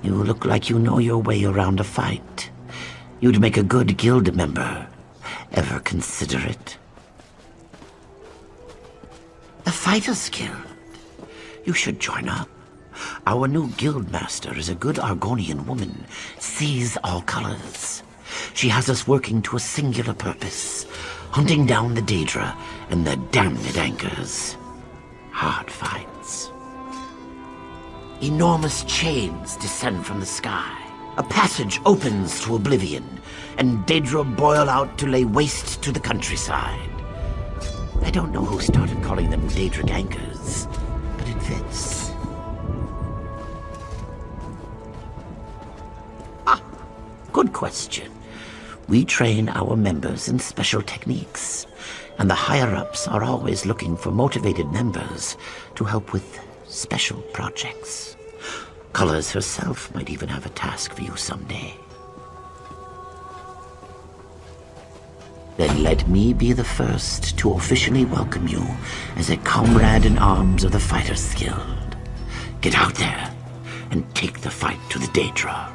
You look like you know your way around a fight. You'd make a good guild member. Ever consider it? The Fighters Guild. You should join up. Our new guild master is a good Argonian woman, sees all colors. She has us working to a singular purpose, hunting down the Daedra and the damned anchors. Hard fights. Enormous chains descend from the sky. A passage opens to oblivion, and Daedra boil out to lay waste to the countryside. I don't know who started calling them Daedric anchors, but it fits. Good question. We train our members in special techniques, and the higher-ups are always looking for motivated members to help with special projects. Colors herself might even have a task for you someday. Then let me be the first to officially welcome you as a comrade in arms of the Fighters Guild. Get out there and take the fight to the Daedra.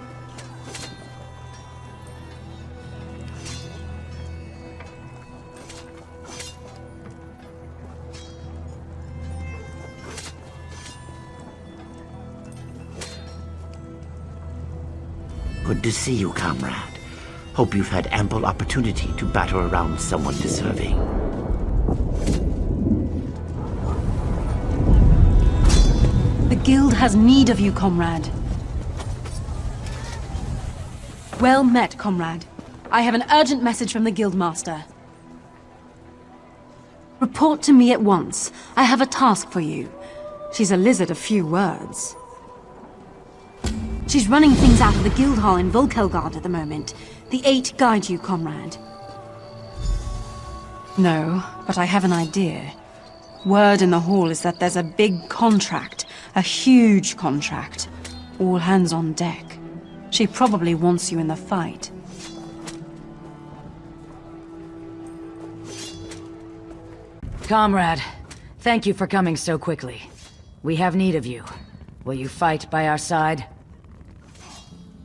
Good to see you, comrade. Hope you've had ample opportunity to batter around someone deserving. The guild has need of you, comrade. Well met, comrade. I have an urgent message from the guildmaster. Report to me at once. I have a task for you. She's a lizard of few words. She's running things out of the guild hall in Volkelgard at the moment. The Eight guide you, comrade. No, but I have an idea. Word in the hall is that there's a big contract. A huge contract. All hands on deck. She probably wants you in the fight. Comrade, thank you for coming so quickly. We have need of you. Will you fight by our side?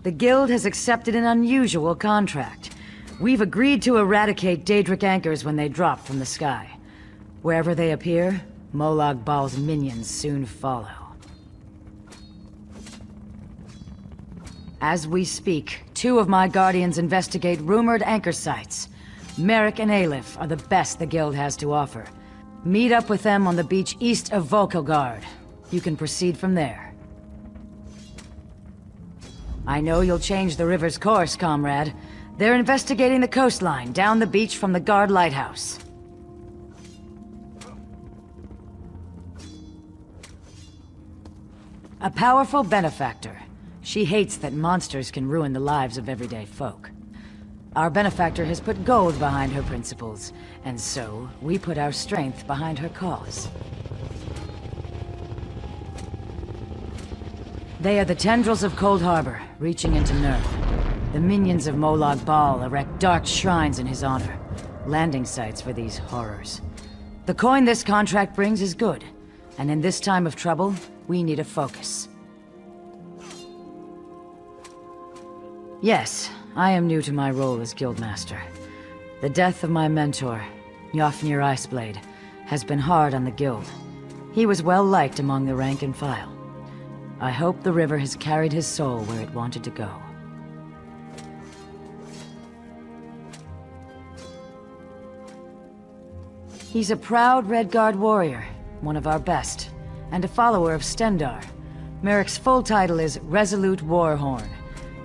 The Guild has accepted an unusual contract. We've agreed to eradicate Daedric anchors when they drop from the sky. Wherever they appear, Molag Bal's minions soon follow. As we speak, 2 of my Guardians investigate rumored anchor sites. Merrick and Aleph are the best the Guild has to offer. Meet up with them on the beach east of Volkelgard. You can proceed from there. I know you'll change the river's course, comrade. They're investigating the coastline down the beach from the Guard Lighthouse. A powerful benefactor. She hates that monsters can ruin the lives of everyday folk. Our benefactor has put gold behind her principles, and so we put our strength behind her cause. They are the tendrils of Cold Harbor, reaching into Nirn. The minions of Molag Bal erect dark shrines in his honor, landing sites for these horrors. The coin this contract brings is good, and in this time of trouble, we need a focus. Yes, I am new to my role as Guildmaster. The death of my mentor, Njofnir Iceblade, has been hard on the Guild. He was well liked among the rank and file. I hope the river has carried his soul where it wanted to go. He's a proud Redguard warrior, one of our best, and a follower of Stendarr. Merrick's full title is Resolute Warhorn.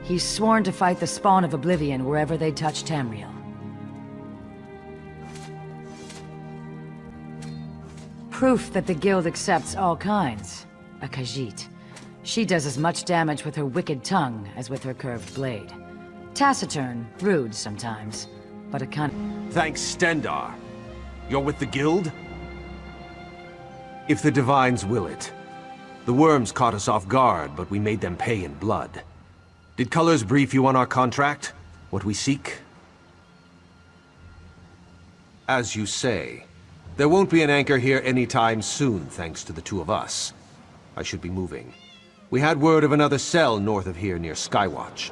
He's sworn to fight the spawn of Oblivion wherever they touch Tamriel. Proof that the Guild accepts all kinds. A Khajiit. She does as much damage with her wicked tongue as with her curved blade. Taciturn, rude sometimes, but a Thanks, Stendarr. You're with the Guild? If the Divines will it. The worms caught us off guard, but we made them pay in blood. Did Colors brief you on our contract? What we seek? As you say, there won't be an anchor here anytime soon, thanks to the 2 of us. I should be moving. We had word of another cell north of here near Skywatch.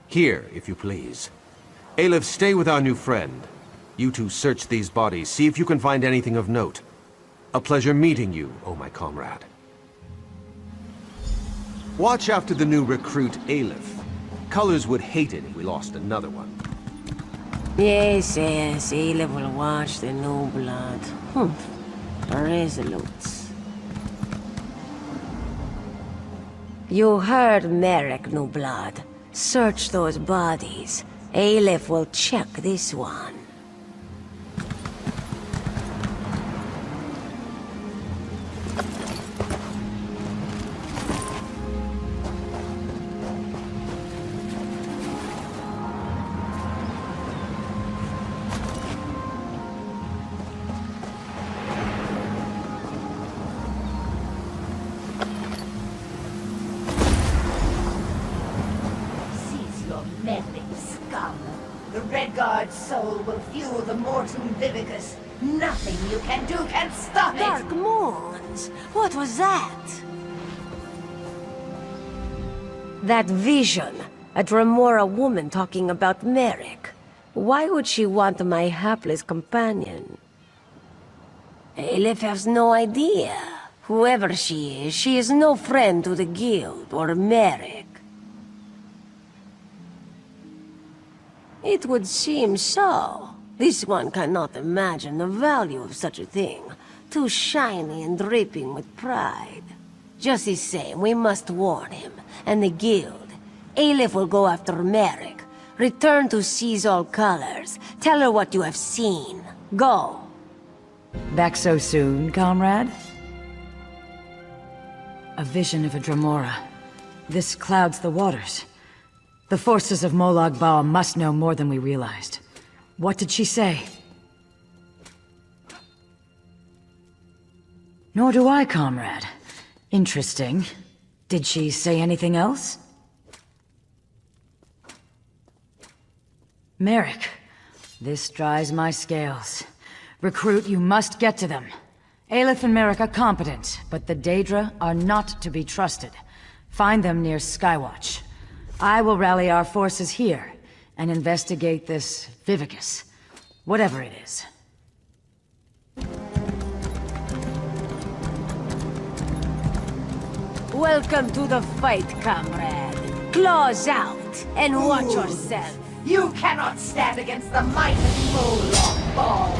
Here, if you please. Aleph, stay with our new friend. You two search these bodies, see if you can find anything of note. A pleasure meeting you, oh my comrade. Watch after the new recruit, Aleph. Colors would hate it if we lost another one. Yes, Aleph will watch the new blood. Resolute. You heard Merrick, new blood. Search those bodies. Aleph will check this one. The Redguard's soul will fuel the Mortum Vivicus. Nothing you can do can stop it! Dark Moons! What was that? That vision. A Dremora woman talking about Merrick. Why would she want my hapless companion? Aleph has no idea. Whoever she is no friend to the Guild or Merrick. It would seem so. This one cannot imagine the value of such a thing. Too shiny and dripping with pride. Just the same, we must warn him, and the Guild. Aleph will go after Merrick. Return to Seize All Colors. Tell her what you have seen. Go. Back so soon, comrade? A vision of a Dremora. This clouds the waters. The forces of Molag Bal must know more than we realized. What did she say? Nor do I, comrade. Interesting. Did she say anything else? Merrick, this dries my scales. Recruit, you must get to them. Aleph and Merrick are competent, but the Daedra are not to be trusted. Find them near Skywatch. I will rally our forces here and investigate this Vivicus, whatever it is. Welcome to the fight, comrade. Claws out, and watch yourself. You cannot stand against the might of Molag Bal!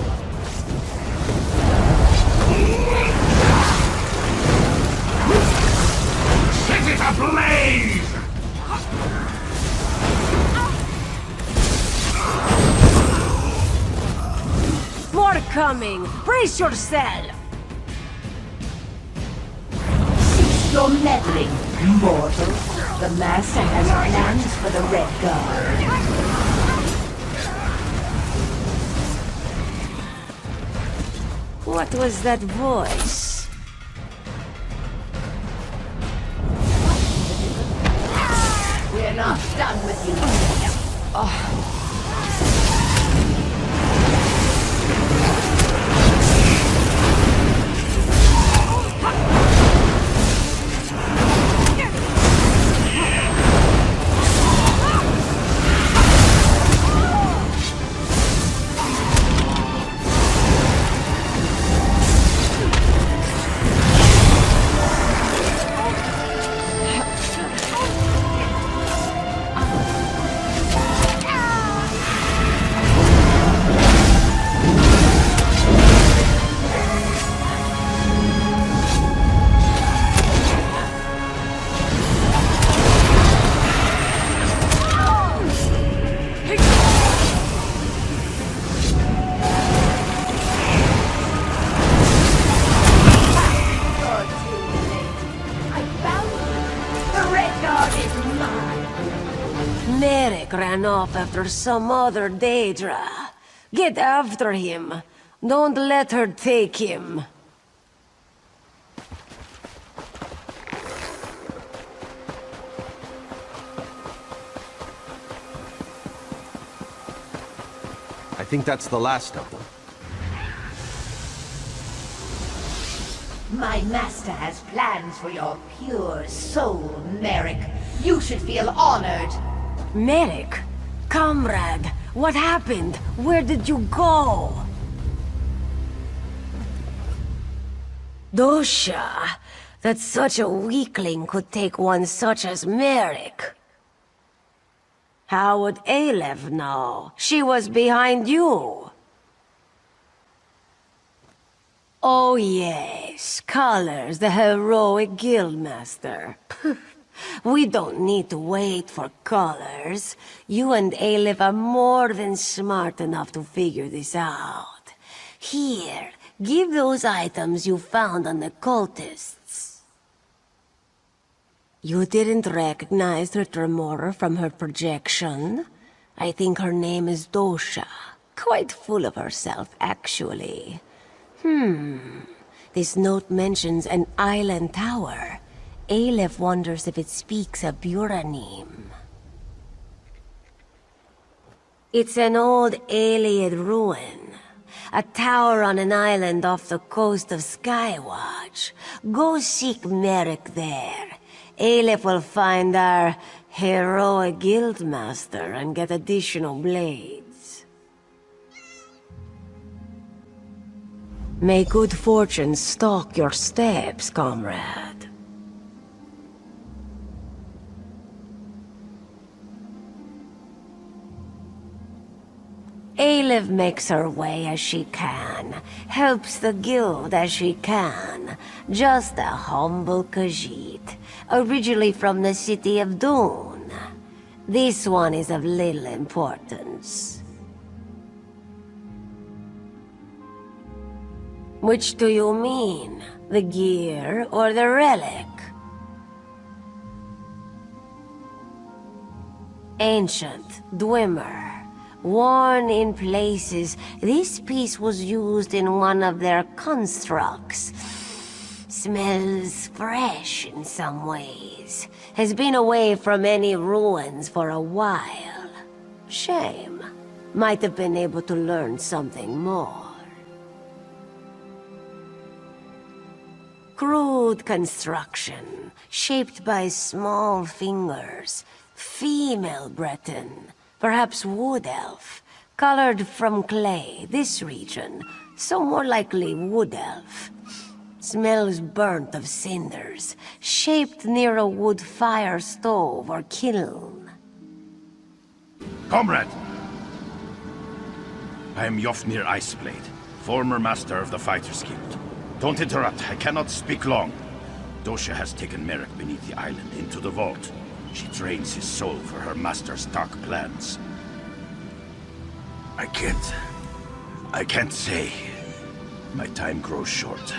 Set it ablaze! More coming! Brace yourself! Cease your meddling, mortal. The Master has plans for the Redguard. What was that voice? We're not done with you. Merrick ran off after some other Daedra. Get after him. Don't let her take him. I think that's the last of them. My master has plans for your pure soul, Merrick. You should feel honored. Merrick? Comrade, what happened? Where did you go? Dosha, that such a weakling could take one such as Merrick. How would Aleph know? She was behind you. Oh yes, Colors, the heroic guildmaster. We don't need to wait for Colors. You and Aleph are more than smart enough to figure this out. Here, give those items you found on the cultists. You didn't recognize the Tremora from her projection? I think her name is Dosha. Quite full of herself, actually. This note mentions an island tower. Aleph wonders if it speaks of Buranim. It's an old Ayleid ruin. A tower on an island off the coast of Skywatch. Go seek Merrick there. Aleph will find our heroic guildmaster and get additional blades. May good fortune stalk your steps, comrade. Aleph makes her way as she can, helps the guild as she can. Just a humble Khajiit, originally from the city of Dune. This one is of little importance. Which do you mean? The gear or the relic? Ancient, Dwemer, worn in places. This piece was used in one of their constructs. Smells fresh in some ways. Has been away from any ruins for a while. Shame. Might have been able to learn something more. Crude construction, shaped by small fingers. Female Breton, perhaps wood elf, colored from clay, this region, so more likely wood elf. Smells burnt of cinders, shaped near a wood fire stove or kiln. Comrade! I am Yofnir Iceblade, former master of the Fighters Guild. Don't interrupt, I cannot speak long. Dosha has taken Merrick beneath the island into the vault. She trains his soul for her master's dark plans. I can't say. My time grows short.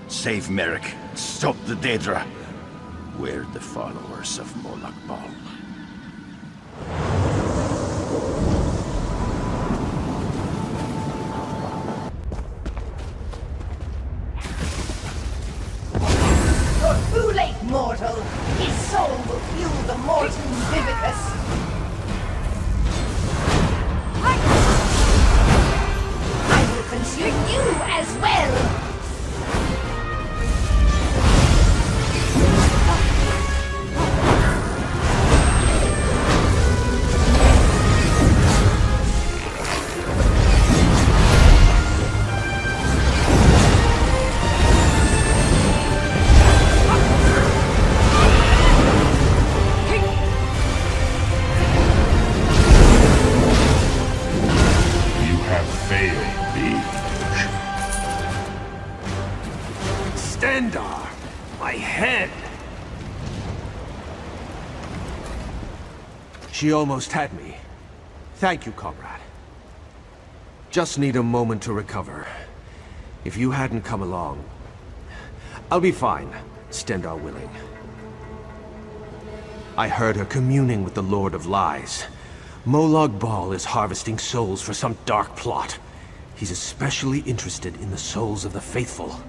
Save Merrick, stop the Daedra. We're the followers of Molag Bal. Too late, mortal! His soul will fuel the Morton Vivicus! I will consume you as well! Stendarr! My head! She almost had me. Thank you, comrade. Just need a moment to recover. If you hadn't come along... I'll be fine, Stendarr willing. I heard her communing with the Lord of Lies. Molag Bal is harvesting souls for some dark plot. He's especially interested in the souls of the faithful.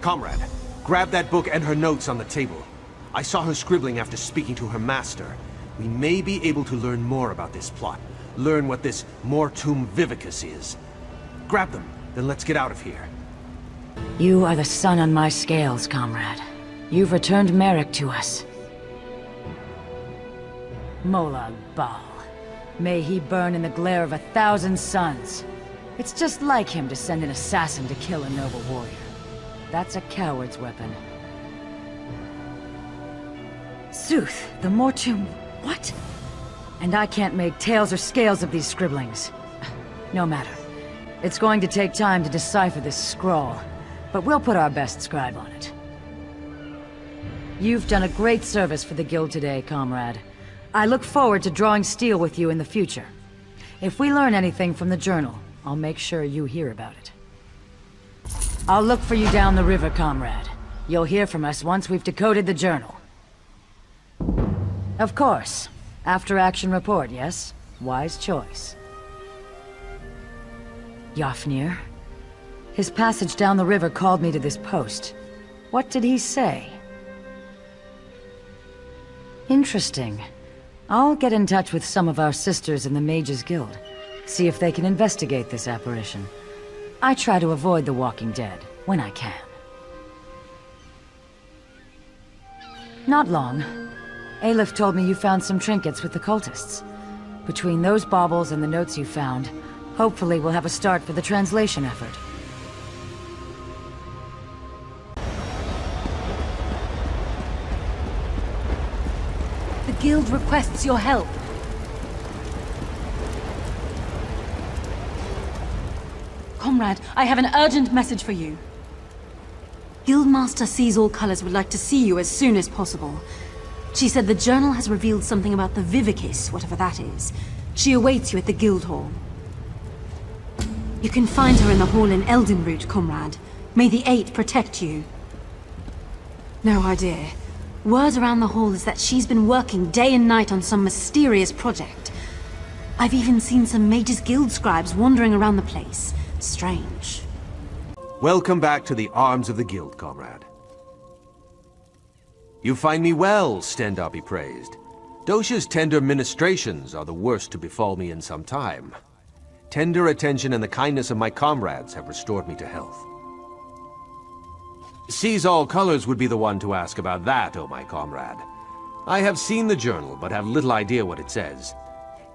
Comrade, grab that book and her notes on the table. I saw her scribbling after speaking to her master. We may be able to learn more about this plot. Learn what this Mortum Vivicus is. Grab them, then let's get out of here. You are the sun on my scales, comrade. You've returned Merrick to us. Molag Bal. May he burn in the glare of 1,000 suns. It's just like him to send an assassin to kill a noble warrior. That's a coward's weapon. Sooth, the Mortum... what? And I can't make tails or scales of these scribblings. No matter. It's going to take time to decipher this scrawl, but we'll put our best scribe on it. You've done a great service for the Guild today, comrade. I look forward to drawing steel with you in the future. If we learn anything from the journal, I'll make sure you hear about it. I'll look for you down the river, comrade. You'll hear from us once we've decoded the journal. Of course. After-action report, yes? Wise choice. Yafnir? His passage down the river called me to this post. What did he say? Interesting. I'll get in touch with some of our sisters in the Mages Guild. See if they can investigate this apparition. I try to avoid the Walking Dead, when I can. Not long. Aelif told me you found some trinkets with the cultists. Between those baubles and the notes you found, hopefully we'll have a start for the translation effort. The Guild requests your help. Comrade, I have an urgent message for you. Guildmaster Sees All Colors would like to see you as soon as possible. She said the journal has revealed something about the Vivicis, whatever that is. She awaits you at the Guild Hall. You can find her in the hall in Eldenroot, comrade. May the Eight protect you. No idea. Word around the hall is that she's been working day and night on some mysterious project. I've even seen some Mages Guild scribes wandering around the place. Strange. Welcome back to the arms of the Guild, comrade. You find me well, Stendarr be praised. Dosha's tender ministrations are the worst to befall me in some time. Tender attention and the kindness of my comrades have restored me to health. Sees All Colors would be the one to ask about that, oh my comrade. I have seen the journal, but have little idea what it says.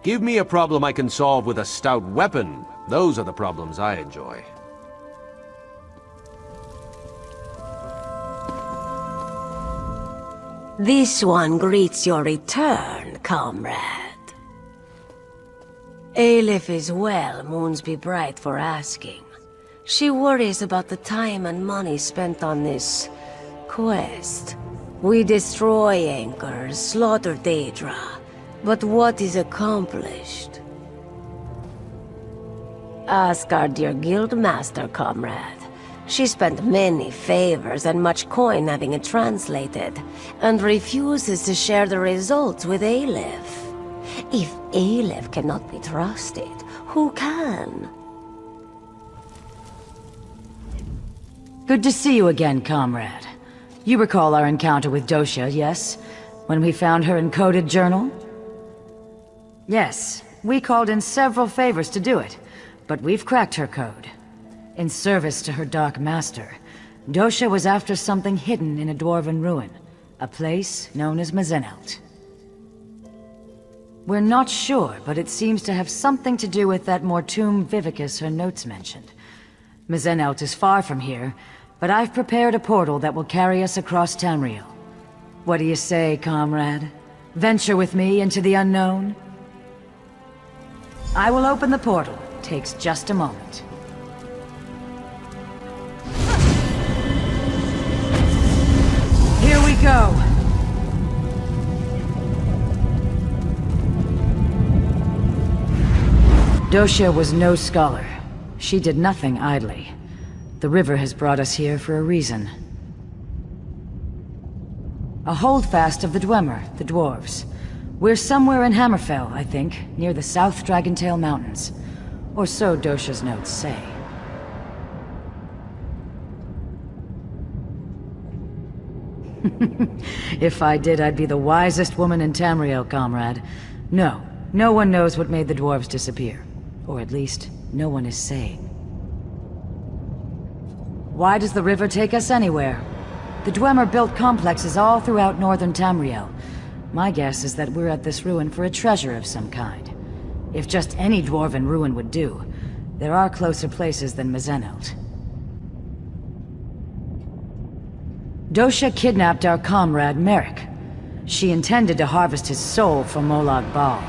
Give me a problem I can solve with a stout weapon. Those are the problems I enjoy. This one greets your return, comrade. Aelif is well, moons be bright for asking. She worries about the time and money spent on this quest. We destroy anchors, slaughter Daedra, but what is accomplished? Ask our dear Guildmaster, comrade. She spent many favors and much coin having it translated, and refuses to share the results with Aelif. If Aelif cannot be trusted, who can? Good to see you again, comrade. You recall our encounter with Dosha, yes? When we found her encoded journal? Yes, we called in several favors to do it, but we've cracked her code. In service to her Dark Master, Dosha was after something hidden in a dwarven ruin, a place known as Mazenelt. We're not sure, but it seems to have something to do with that Mortum Vivicus her notes mentioned. Mazenelt is far from here, but I've prepared a portal that will carry us across Tamriel. What do you say, comrade? Venture with me into the unknown? I will open the portal. Takes just a moment. Here we go! Dosha was no scholar. She did nothing idly. The river has brought us here for a reason. A holdfast of the Dwemer, the dwarves. We're somewhere in Hammerfell, I think, near the South Dragontail Mountains. Or so Dosha's notes say. If I did, I'd be the wisest woman in Tamriel, comrade. No, no one knows what made the dwarves disappear. Or at least, no one is saying. Why does the river take us anywhere? The Dwemer built complexes all throughout northern Tamriel. My guess is that we're at this ruin for a treasure of some kind. If just any dwarven ruin would do, there are closer places than Mazenelt. Dosha kidnapped our comrade Merrick. She intended to harvest his soul from Molag Bal,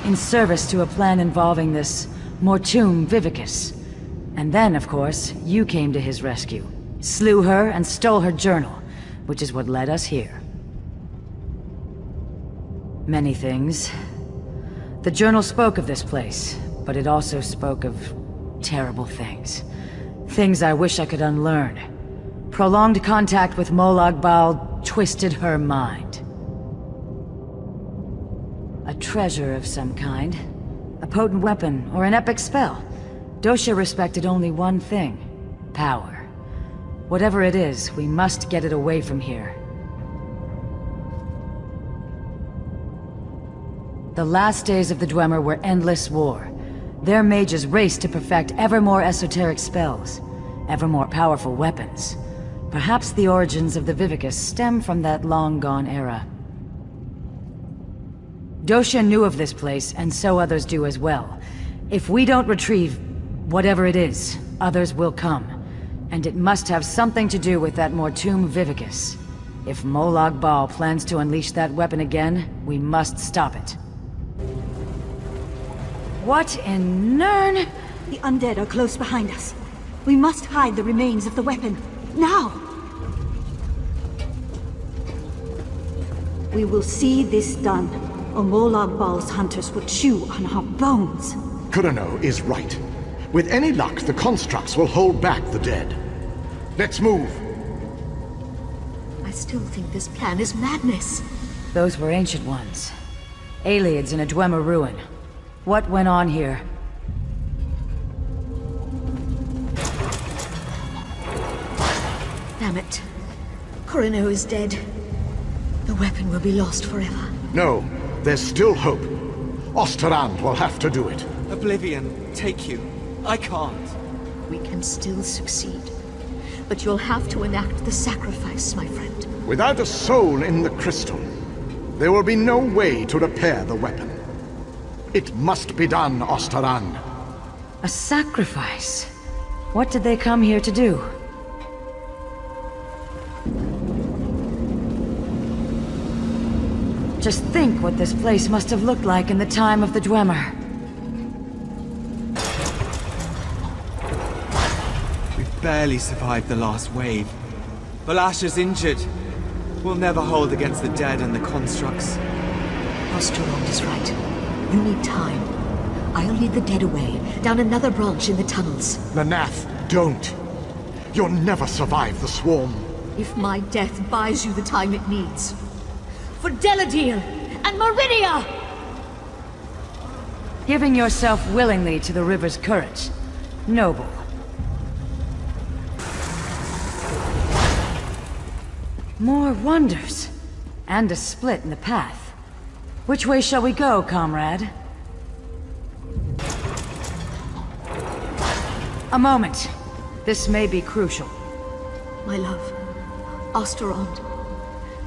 in service to a plan involving this Mortum Vivicus. And then, of course, you came to his rescue, slew her and stole her journal, which is what led us here. Many things. The journal spoke of this place, but it also spoke of terrible things. Things I wish I could unlearn. Prolonged contact with Molag Bal twisted her mind. A treasure of some kind. A potent weapon or an epic spell. Dosha respected only one thing. Power. Whatever it is, we must get it away from here. The last days of the Dwemer were endless war. Their mages raced to perfect ever more esoteric spells, ever more powerful weapons. Perhaps the origins of the Vivicus stem from that long-gone era. Dosha knew of this place, and so others do as well. If we don't retrieve whatever it is, others will come. And it must have something to do with that Mortum Vivicus. If Molag Bal plans to unleash that weapon again, we must stop it. What in Nirn? The undead are close behind us. We must hide the remains of the weapon. Now! We will see this done, or Molag Bal's hunters will chew on our bones. Kurano is right. With any luck, the constructs will hold back the dead. Let's move! I still think this plan is madness. Those were ancient ones. Aliens in a Dwemer ruin. What went on here? Damn it. Kurano is dead. The weapon will be lost forever. No, there's still hope. Osterrand will have to do it. Oblivion, take you. I can't. We can still succeed. But you'll have to enact the sacrifice, my friend. Without a soul in the crystal, there will be no way to repair the weapon. It must be done, Osterrand. A sacrifice? What did they come here to do? Just think what this place must have looked like in the time of the Dwemer. We barely survived the last wave. Valasha's injured. We'll never hold against the dead and the constructs. Osterrand is right. You need time. I'll lead the dead away, down another branch in the tunnels. Nanath, don't. You'll never survive the swarm. If my death buys you the time it needs. For Deladil and Meridia! Giving yourself willingly to the river's current. Noble. More wonders. And a split in the path. Which way shall we go, comrade? A moment. This may be crucial. My love, Osterrand,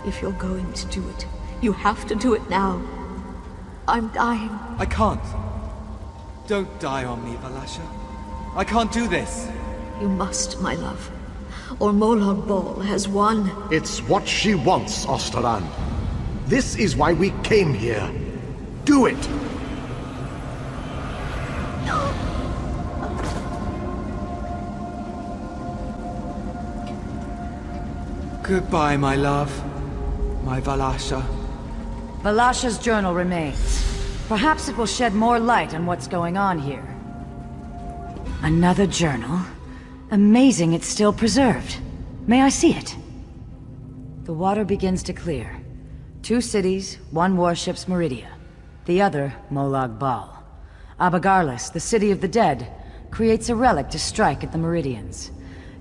if you're going to do it, you have to do it now. I'm dying. I can't. Don't die on me, Valasha. I can't do this. You must, my love. Or Molag Bal has won. It's what she wants, Osterrand. This is why we came here. Do it! Goodbye, my love. My Valasha. Valasha's journal remains. Perhaps it will shed more light on what's going on here. Another journal? Amazing it's still preserved. May I see it? The water begins to clear. 2 cities, 1 warship's Meridia. The other, Molag Bal. Abagarlis, the city of the dead, creates a relic to strike at the Meridians.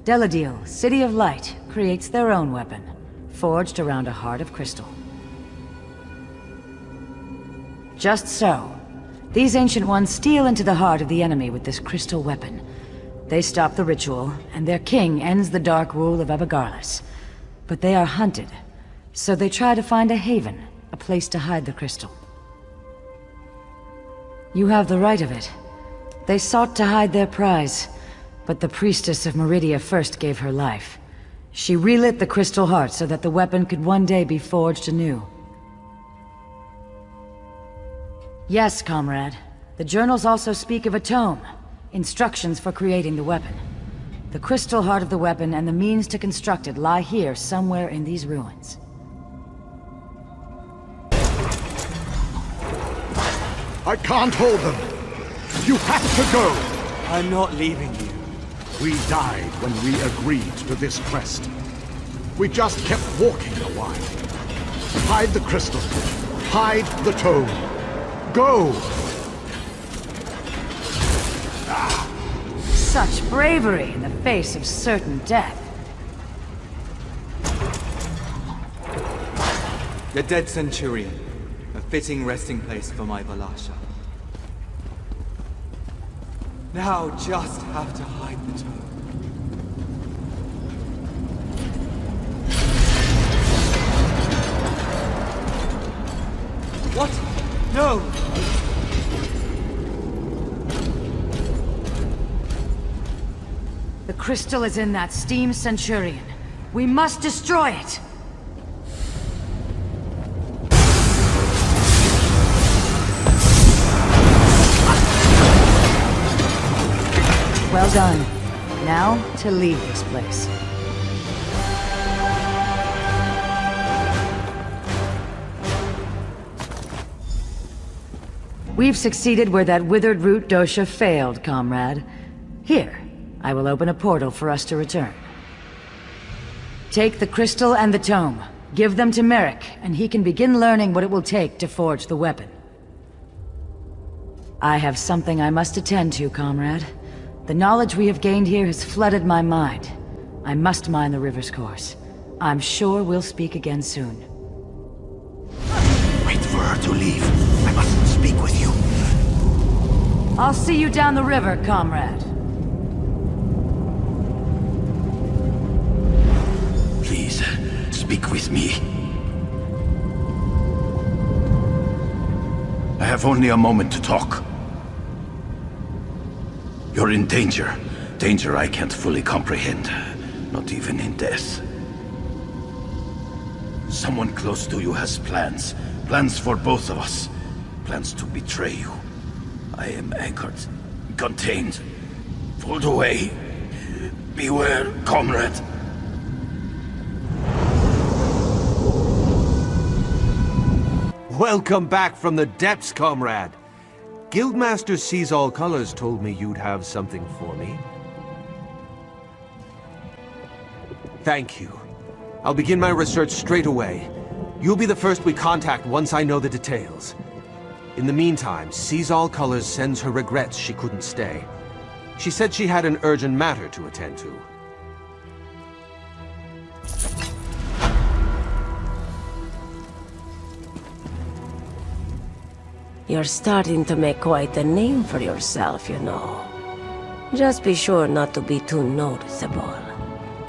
Deladil, City of Light, creates their own weapon, forged around a heart of crystal. Just so. These ancient ones steal into the heart of the enemy with this crystal weapon. They stop the ritual, and their king ends the dark rule of Epigarlis. But they are hunted, so they try to find a haven, a place to hide the crystal. You have the right of it. They sought to hide their prize, but the priestess of Meridia first gave her life. She relit the crystal heart so that the weapon could one day be forged anew. Yes, comrade. The journals also speak of a tome, instructions for creating the weapon. The crystal heart of the weapon and the means to construct it lie here somewhere in these ruins. I can't hold them. You have to go. I'm not leaving you. We died when we agreed to this quest. We just kept walking a while. Hide the crystal. Hide the tome. Go! Such bravery in the face of certain death. The dead Centurion. A fitting resting place for my Valasha. Now just have to hide the tome. What? No! The crystal is in that steam Centurion. We must destroy it! Well done. Now, to leave this place. We've succeeded where that withered root dosha failed, comrade. Here, I will open a portal for us to return. Take the crystal and the tome. Give them to Merrick, and he can begin learning what it will take to forge the weapon. I have something I must attend to, comrade. The knowledge we have gained here has flooded my mind. I must mind the river's course. I'm sure we'll speak again soon. Wait for her to leave. I must speak with you. I'll see you down the river, comrade. Please, speak with me. I have only a moment to talk. You're in danger. Danger I can't fully comprehend. Not even in death. Someone close to you has plans. Plans for both of us. Plans to betray you. I am anchored. Contained. Pulled away. Beware, comrade. Welcome back from the depths, comrade. Guildmaster Sees All Colors told me you'd have something for me. Thank you. I'll begin my research straight away. You'll be the first we contact once I know the details. In the meantime, Sees All Colors sends her regrets she couldn't stay. She said she had an urgent matter to attend to. You're starting to make quite a name for yourself, you know. Just be sure not to be too noticeable.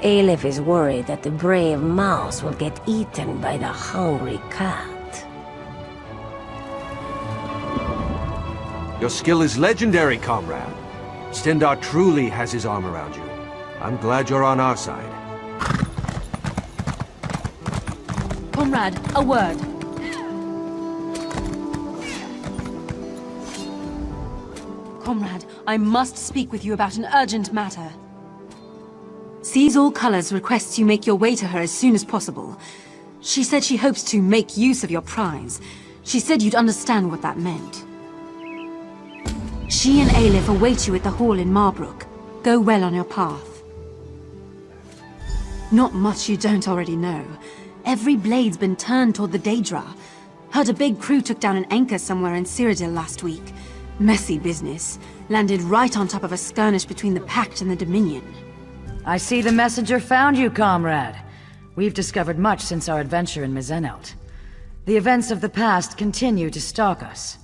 Aleph is worried that the brave mouse will get eaten by the hungry cat. Your skill is legendary, comrade. Stendarr truly has his arm around you. I'm glad you're on our side. Comrade, a word. Comrade, I must speak with you about an urgent matter. Sees All Colors requests you make your way to her as soon as possible. She said she hopes to make use of your prize. She said you'd understand what that meant. She and Aleph await you at the hall in Marbrook. Go well on your path. Not much you don't already know. Every blade's been turned toward the Daedra. Heard a big crew took down an anchor somewhere in Cyrodiil last week. Messy business. Landed right on top of a skirmish between the Pact and the Dominion. I see the messenger found you, comrade. We've discovered much since our adventure in Mizenelt. The events of the past continue to stalk us.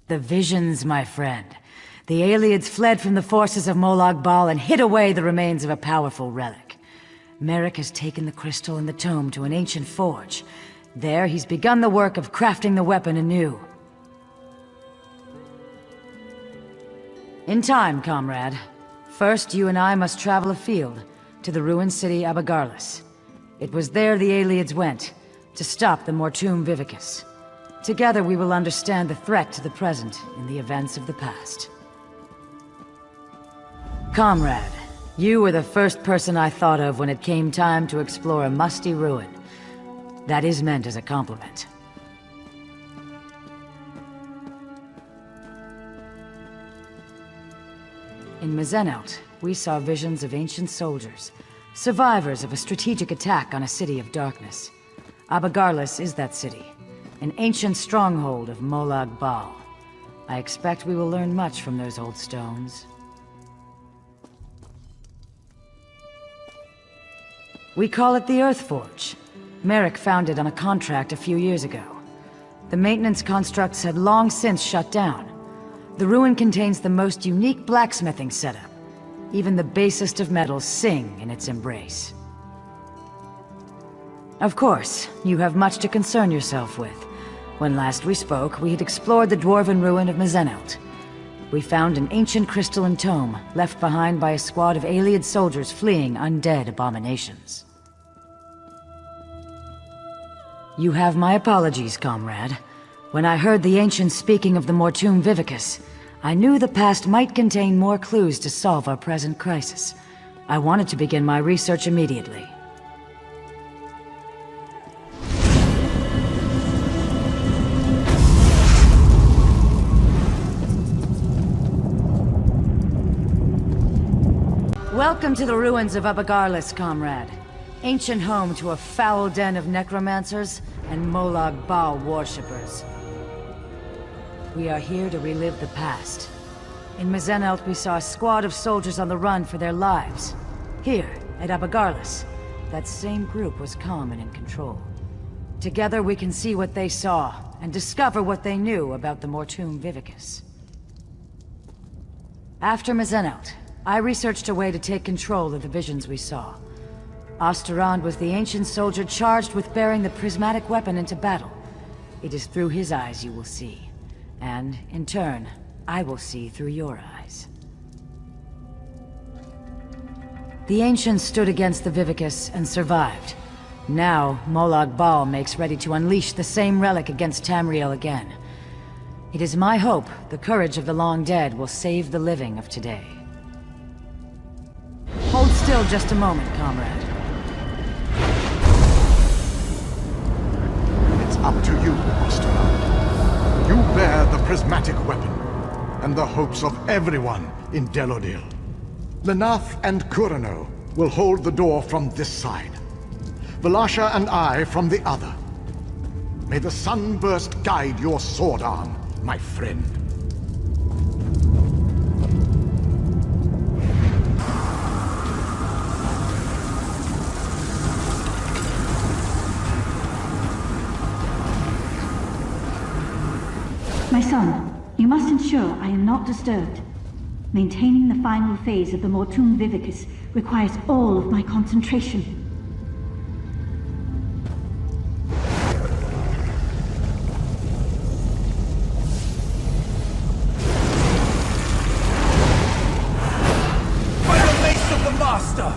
The visions, my friend. The Ayleids fled from the forces of Molag Bal and hid away the remains of a powerful relic. Merrick has taken the crystal and the tome to an ancient forge. There, he's begun the work of crafting the weapon anew. In time, comrade. First, you and I must travel afield, to the ruined city Abagarlis. It was there the Ayleids went, to stop the Mortum Vivicus. Together we will understand the threat to the present and the events of the past. Comrade, you were the first person I thought of when it came time to explore a musty ruin. That is meant as a compliment. In Mezenelt, we saw visions of ancient soldiers, survivors of a strategic attack on a city of darkness. Abagarlis is that city, an ancient stronghold of Molag Bal. I expect we will learn much from those old stones. We call it the Earthforge. Merrick found it on a contract a few years ago. The maintenance constructs had long since shut down. The ruin contains the most unique blacksmithing setup. Even the basest of metals sing in its embrace. Of course, you have much to concern yourself with. When last we spoke, we had explored the dwarven ruin of Mezenelt. We found an ancient crystalline tome left behind by a squad of Ayleid soldiers fleeing undead abominations. You have my apologies, comrade. When I heard the ancients speaking of the Mortum Vivicus, I knew the past might contain more clues to solve our present crisis. I wanted to begin my research immediately. Welcome to the ruins of Abagarlis, comrade. Ancient home to a foul den of necromancers and Molag Bal worshippers. We are here to relive the past. In Mezenelt, we saw a squad of soldiers on the run for their lives. Here, at Abagarlis, that same group was calm and in control. Together we can see what they saw, and discover what they knew about the Mortum Vivicus. After Mezenelt, I researched a way to take control of the visions we saw. Osterand was the ancient soldier charged with bearing the prismatic weapon into battle. It is through his eyes you will see. And, in turn, I will see through your eyes. The ancients stood against the Vivicus and survived. Now, Molag Bal makes ready to unleash the same relic against Tamriel again. It is my hope the courage of the long dead will save the living of today. Hold still just a moment, comrade. It's up to you, Osterland. You bear the prismatic weapon, and the hopes of everyone in Delodil. Lenath and Kurano will hold the door from this side. Valasha and I from the other. May the sunburst guide your sword arm, my friend. My son, you must ensure I am not disturbed. Maintaining the final phase of the Mortum Vivicus requires all of my concentration. By the mace of the Master!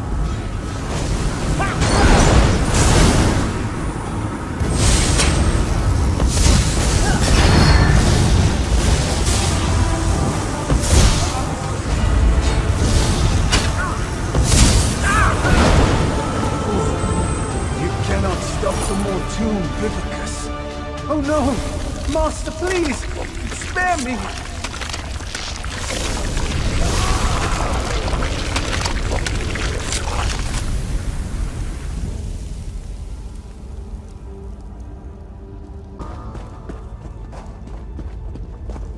Mortum Vivicus. Oh no! Master, please! Spare me!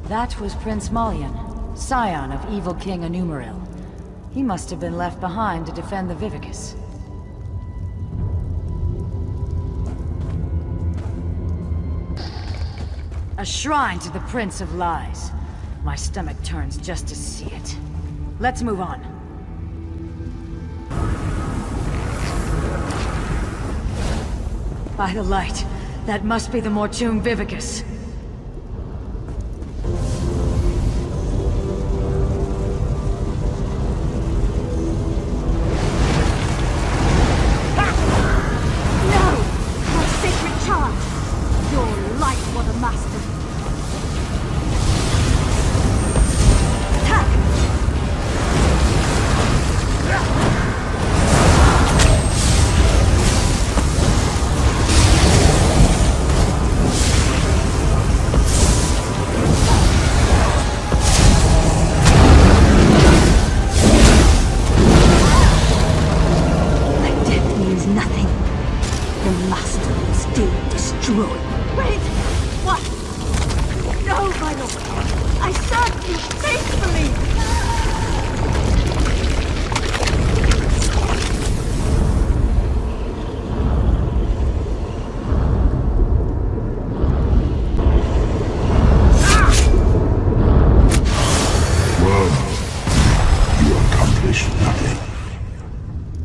That was Prince Malian, scion of evil King Anumaril. He must have been left behind to defend the Vivicus. A shrine to the Prince of Lies. My stomach turns just to see it. Let's move on. By the light, that must be the Mortum Vivicus.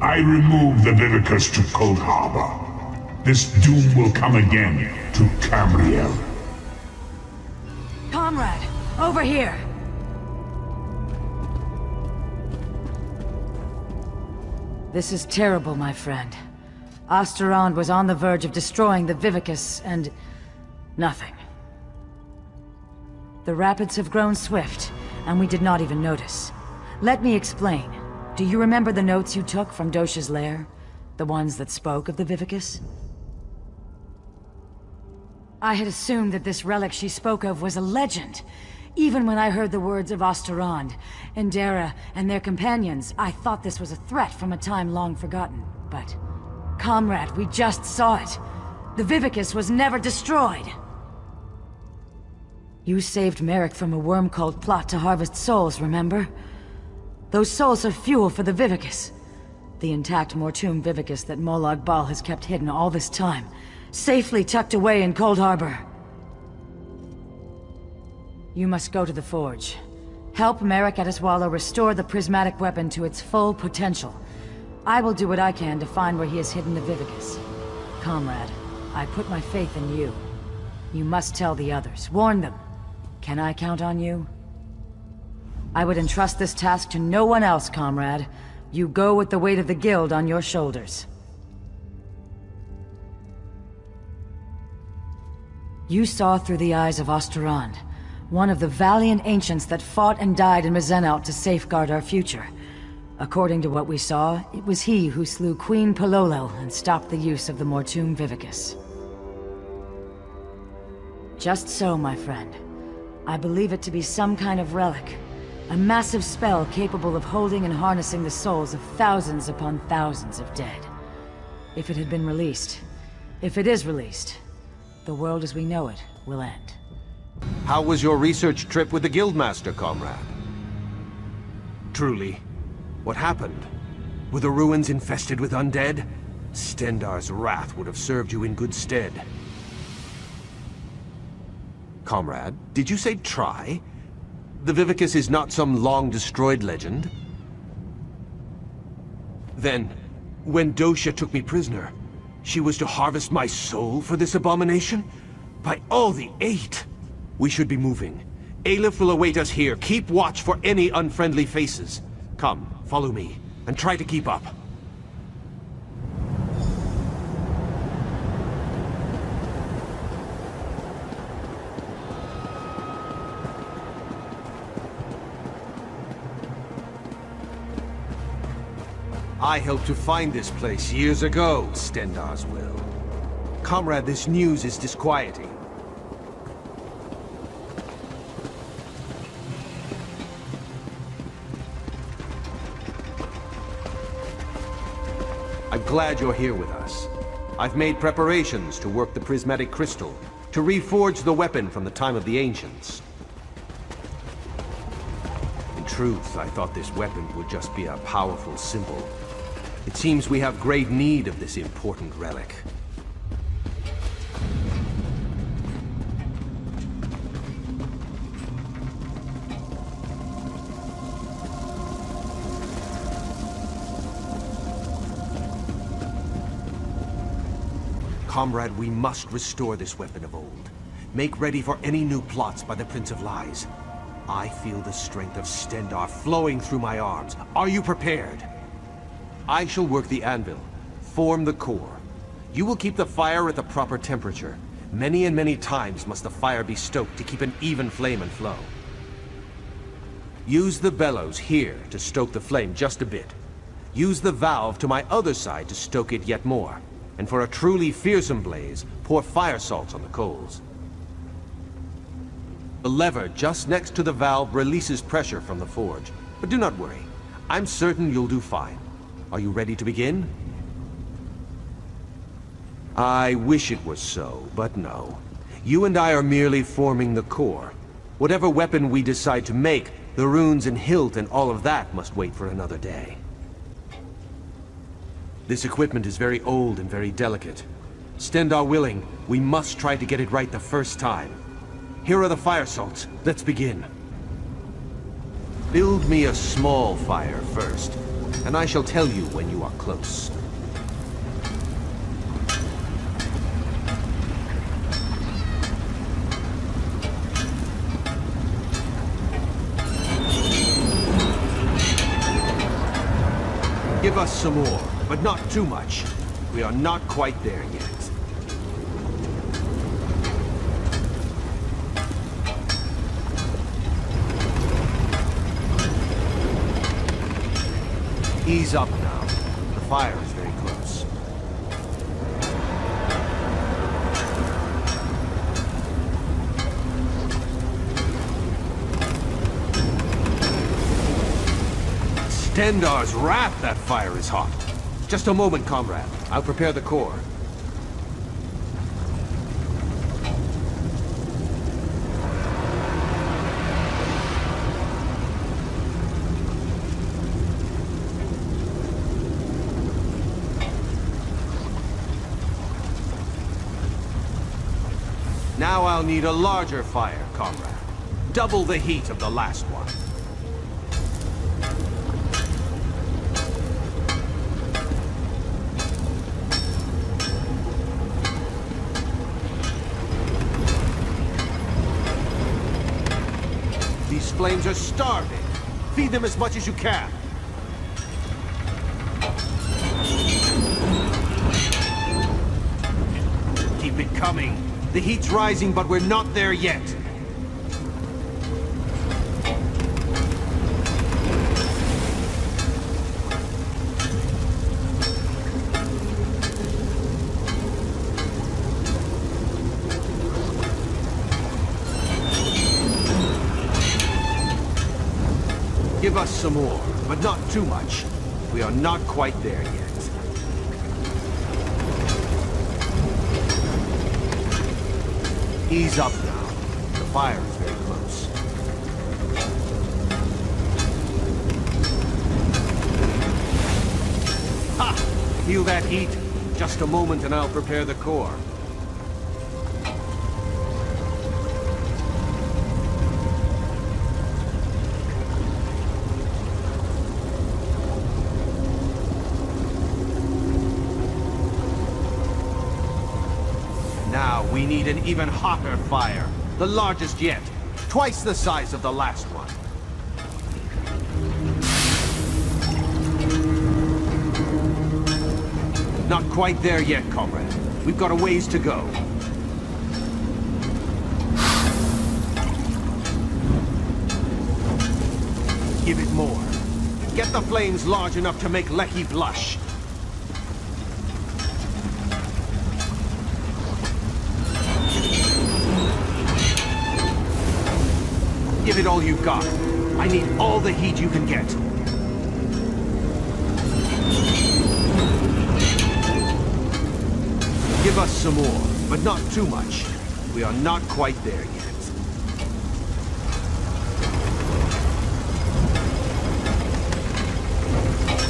I remove the Vivicus to Cold Harbor. This doom will come again to Tamriel. Comrade, over here! This is terrible, my friend. Osterond was on the verge of destroying the Vivicus, and... nothing. The rapids have grown swift, and we did not even notice. Let me explain. Do you remember the notes you took from Dosha's lair? The ones that spoke of the Vivicus? I had assumed that this relic she spoke of was a legend. Even when I heard the words of Osterond, Endera, and their companions, I thought this was a threat from a time long forgotten. But, comrade, we just saw it. The Vivicus was never destroyed. You saved Merrick from a worm-cult plot to harvest souls, remember? Those souls are fuel for the Vivicus. The intact Mortum Vivicus that Molag Bal has kept hidden all this time, safely tucked away in Cold Harbor. You must go to the Forge. Help Merrick Adeswala restore the prismatic weapon to its full potential. I will do what I can to find where he has hidden the Vivicus. Comrade, I put my faith in you. You must tell the others. Warn them. Can I count on you? I would entrust this task to no one else, comrade. You go with the weight of the Guild on your shoulders. You saw through the eyes of Osterond, one of the valiant ancients that fought and died in Mizenalt to safeguard our future. According to what we saw, it was he who slew Queen Pololo and stopped the use of the Mortum Vivicus. Just so, my friend. I believe it to be some kind of relic. A massive spell capable of holding and harnessing the souls of thousands upon thousands of dead. If it had been released, if it is released, the world as we know it will end. How was your research trip with the Guildmaster, comrade? Truly, what happened? Were the ruins infested with undead? Stendarr's wrath would have served you in good stead. Comrade, did you say try? The Vivicus is not some long-destroyed legend? Then, when Dosha took me prisoner, she was to harvest my soul for this abomination? By all the eight! We should be moving. Aelif will await us here. Keep watch for any unfriendly faces. Come, follow me, and try to keep up. I helped to find this place years ago, Stendarr's will. Comrade, this news is disquieting. I'm glad you're here with us. I've made preparations to work the prismatic crystal, to reforge the weapon from the time of the ancients. In truth, I thought this weapon would just be a powerful symbol. It seems we have great need of this important relic. Comrade, we must restore this weapon of old. Make ready for any new plots by the Prince of Lies. I feel the strength of Stendarr flowing through my arms. Are you prepared? I shall work the anvil, form the core. You will keep the fire at the proper temperature. Many and many times must the fire be stoked to keep an even flame and flow. Use the bellows here to stoke the flame just a bit. Use the valve to my other side to stoke it yet more. And for a truly fearsome blaze, pour fire salts on the coals. The lever just next to the valve releases pressure from the forge. But do not worry. I'm certain you'll do fine. Are you ready to begin? I wish it was so, but no. You and I are merely forming the core. Whatever weapon we decide to make, the runes and hilt and all of that must wait for another day. This equipment is very old and very delicate. Stendarr willing, we must try to get it right the first time. Here are the fire salts. Let's begin. Build me a small fire first, and I shall tell you when you are close. Give us some more, but not too much. We are not quite there yet. Ease up now. The fire is very close. Stendarr's wrath, that fire is hot. Just a moment, comrade. I'll prepare the core. Now I'll need a larger fire, comrade. Double the heat of the last one. These flames are starving. Feed them as much as you can. Keep it coming. The heat's rising, but we're not there yet. Give us some more, but not too much. We are not quite there yet. Ease up now. The fire is very close. Ha! Feel that heat? Just a moment and I'll prepare the core. Now we need an even hotter fire. The largest yet. Twice the size of the last one. Not quite there yet, comrade. We've got a ways to go. Give it more. Get the flames large enough to make Lecky blush. Give it all you've got. I need all the heat you can get. Give us some more, but not too much. We are not quite there yet.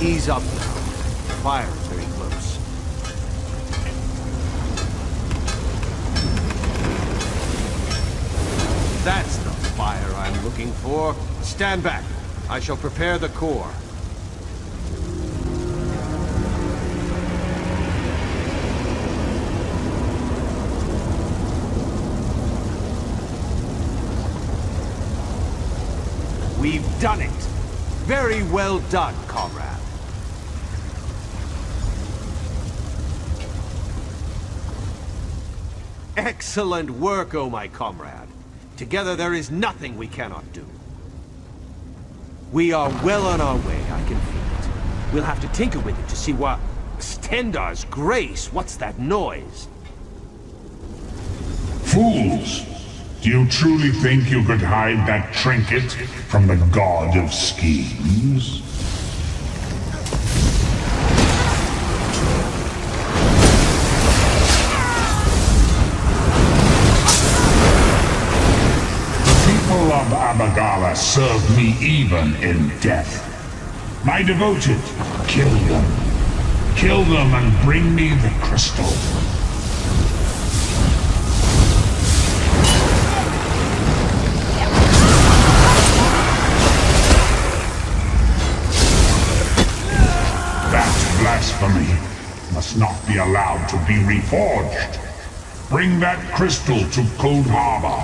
Ease up now. The fire is very close. That's the fire I'm looking for. Stand back. I shall prepare the core. We've done it! Very well done, comrade. Excellent work, oh my comrade. Together there is nothing we cannot do. We are well on our way, I can feel it. We'll have to tinker with it to see what... Stendarr's grace, what's that noise? Fools! Do you truly think you could hide that trinket from the god of schemes? The people of Abagala serve me even in death. My devoted, kill them. Kill them and bring me the crystal. That blasphemy must not be allowed to be reforged. Bring that crystal to Cold Harbor.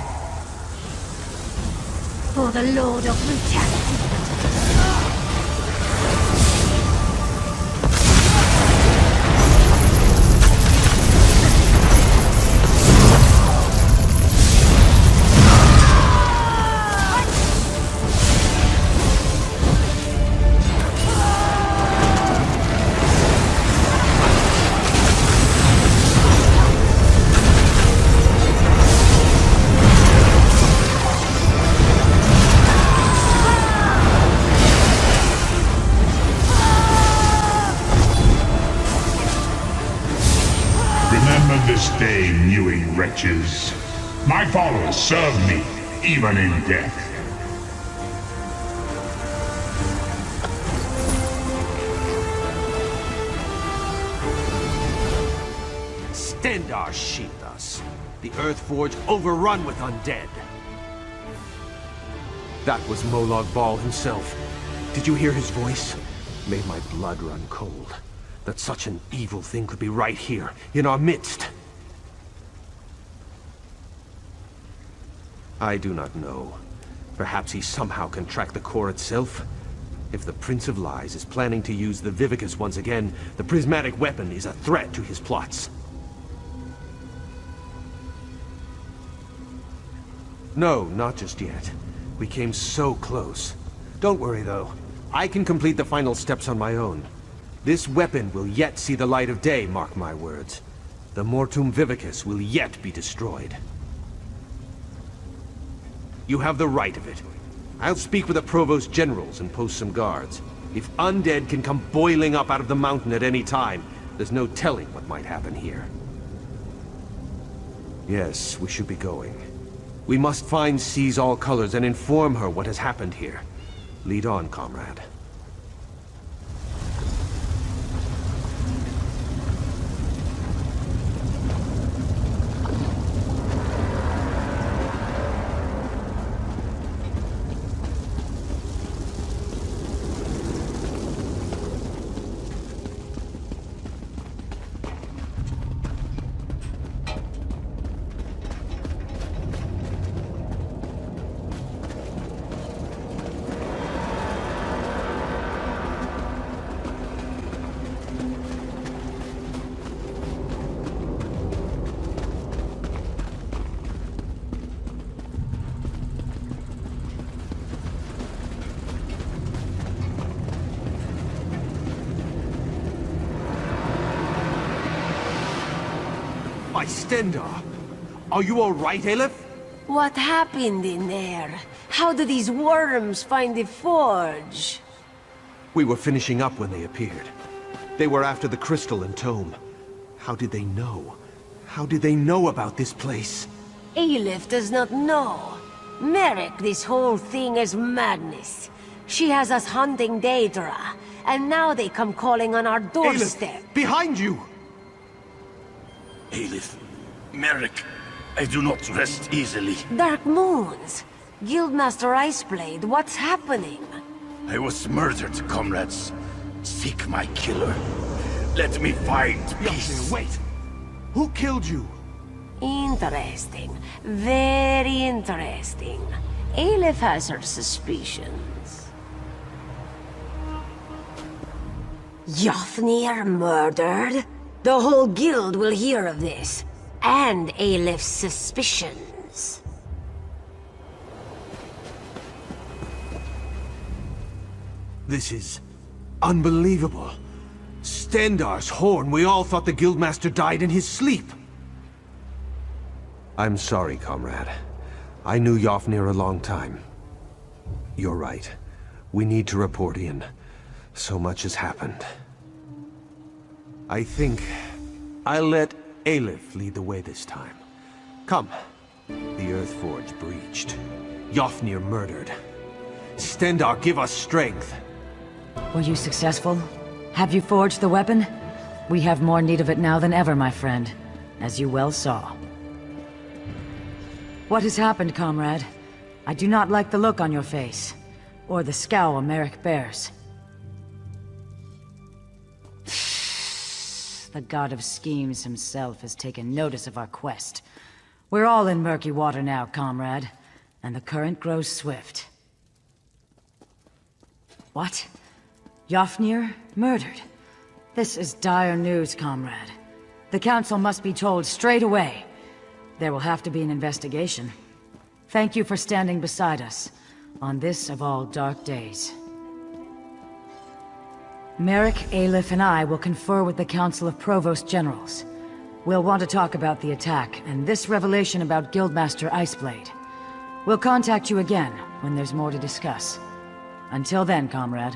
For the Lord of Brutality. Remember this day, mewing wretches. My followers serve me, even in death. Stendarr shield us. The Earthforge overrun with undead. That was Molag Bal himself. Did you hear his voice? Made my blood run cold. That such an evil thing could be right here, in our midst. I do not know. Perhaps he somehow can track the core itself? If the Prince of Lies is planning to use the Vivicus once again, the prismatic weapon is a threat to his plots. No, not just yet. We came so close. Don't worry, though. I can complete the final steps on my own. This weapon will yet see the light of day, mark my words. The Mortum Vivicus will yet be destroyed. You have the right of it. I'll speak with the Provost Generals and post some guards. If undead can come boiling up out of the mountain at any time, there's no telling what might happen here. Yes, we should be going. We must find Seize All Colors and inform her what has happened here. Lead on, comrade. My Stendarr! Are you all right, Aleph? What happened in there? How did these worms find the forge? We were finishing up when they appeared. They were after the crystal and tome. How did they know? How did they know about this place? Aleph does not know. Merrick, this whole thing is madness. She has us hunting Daedra, and now they come calling on our doorstep. Aleph, behind you! Aleph, Merrick, I do not rest easily. Dark Moons! Guildmaster Iceblade, what's happening? I was murdered, comrades. Seek my killer. Let me find peace. Wait! Who killed you? Interesting. Very interesting. Aelif has her suspicions. Jothnir murdered? The whole guild will hear of this, and Aelif's suspicions. This is unbelievable. Stendarr's horn. We all thought the Guildmaster died in his sleep. I'm sorry, comrade. I knew Jofnir a long time. You're right. We need to report in. So much has happened. I think I'll let Aelif lead the way this time. Come. The Earthforge breached. Jofnir murdered. Stendarr, give us strength. Were you successful? Have you forged the weapon? We have more need of it now than ever, my friend, as you well saw. What has happened, comrade? I do not like the look on your face, or the scowl Merrick bears. The god of schemes himself has taken notice of our quest. We're all in murky water now, comrade, and the current grows swift. What? Jofnir murdered? This is dire news, comrade. The Council must be told straight away. There will have to be an investigation. Thank you for standing beside us on this of all dark days. Merrick, Aelif, and I will confer with the Council of Provost Generals. We'll want to talk about the attack and this revelation about Guildmaster Iceblade. We'll contact you again when there's more to discuss. Until then, comrade.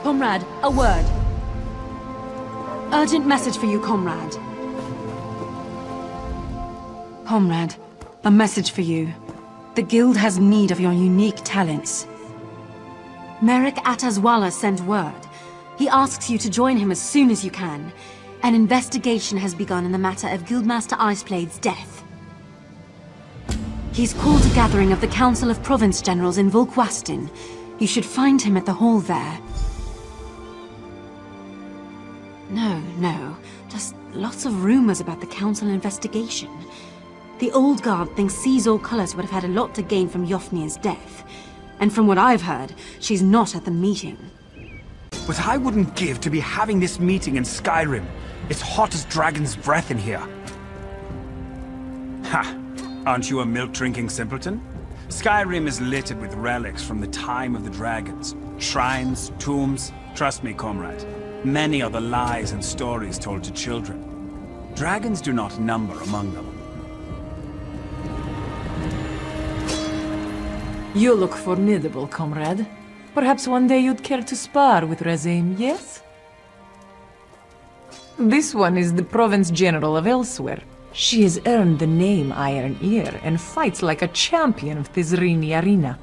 Comrade, a word. Urgent message for you, comrade. Comrade, a message for you. The Guild has need of your unique talents. Merrick Atazwala sent word. He asks you to join him as soon as you can. An investigation has begun in the matter of Guildmaster Iceblade's death. He's called a gathering of the Council of Province Generals in Volquastin. You should find him at the hall there. No. Just lots of rumors about the Council investigation. The Old Guard thinks Seize All Colors would have had a lot to gain from Jofnir's death. And from what I've heard, she's not at the meeting. But I wouldn't give to be having this meeting in Skyrim. It's hot as dragon's breath in here. Ha! Aren't you a milk-drinking simpleton? Skyrim is littered with relics from the time of the dragons. Shrines, tombs. Trust me, comrade. Many are the lies and stories told to children. Dragons do not number among them. You look formidable, comrade. Perhaps one day you'd care to spar with Razem, yes? This one is the Province General of Elsewhere. She has earned the name Iron Ear and fights like a champion of Thizrini Arena.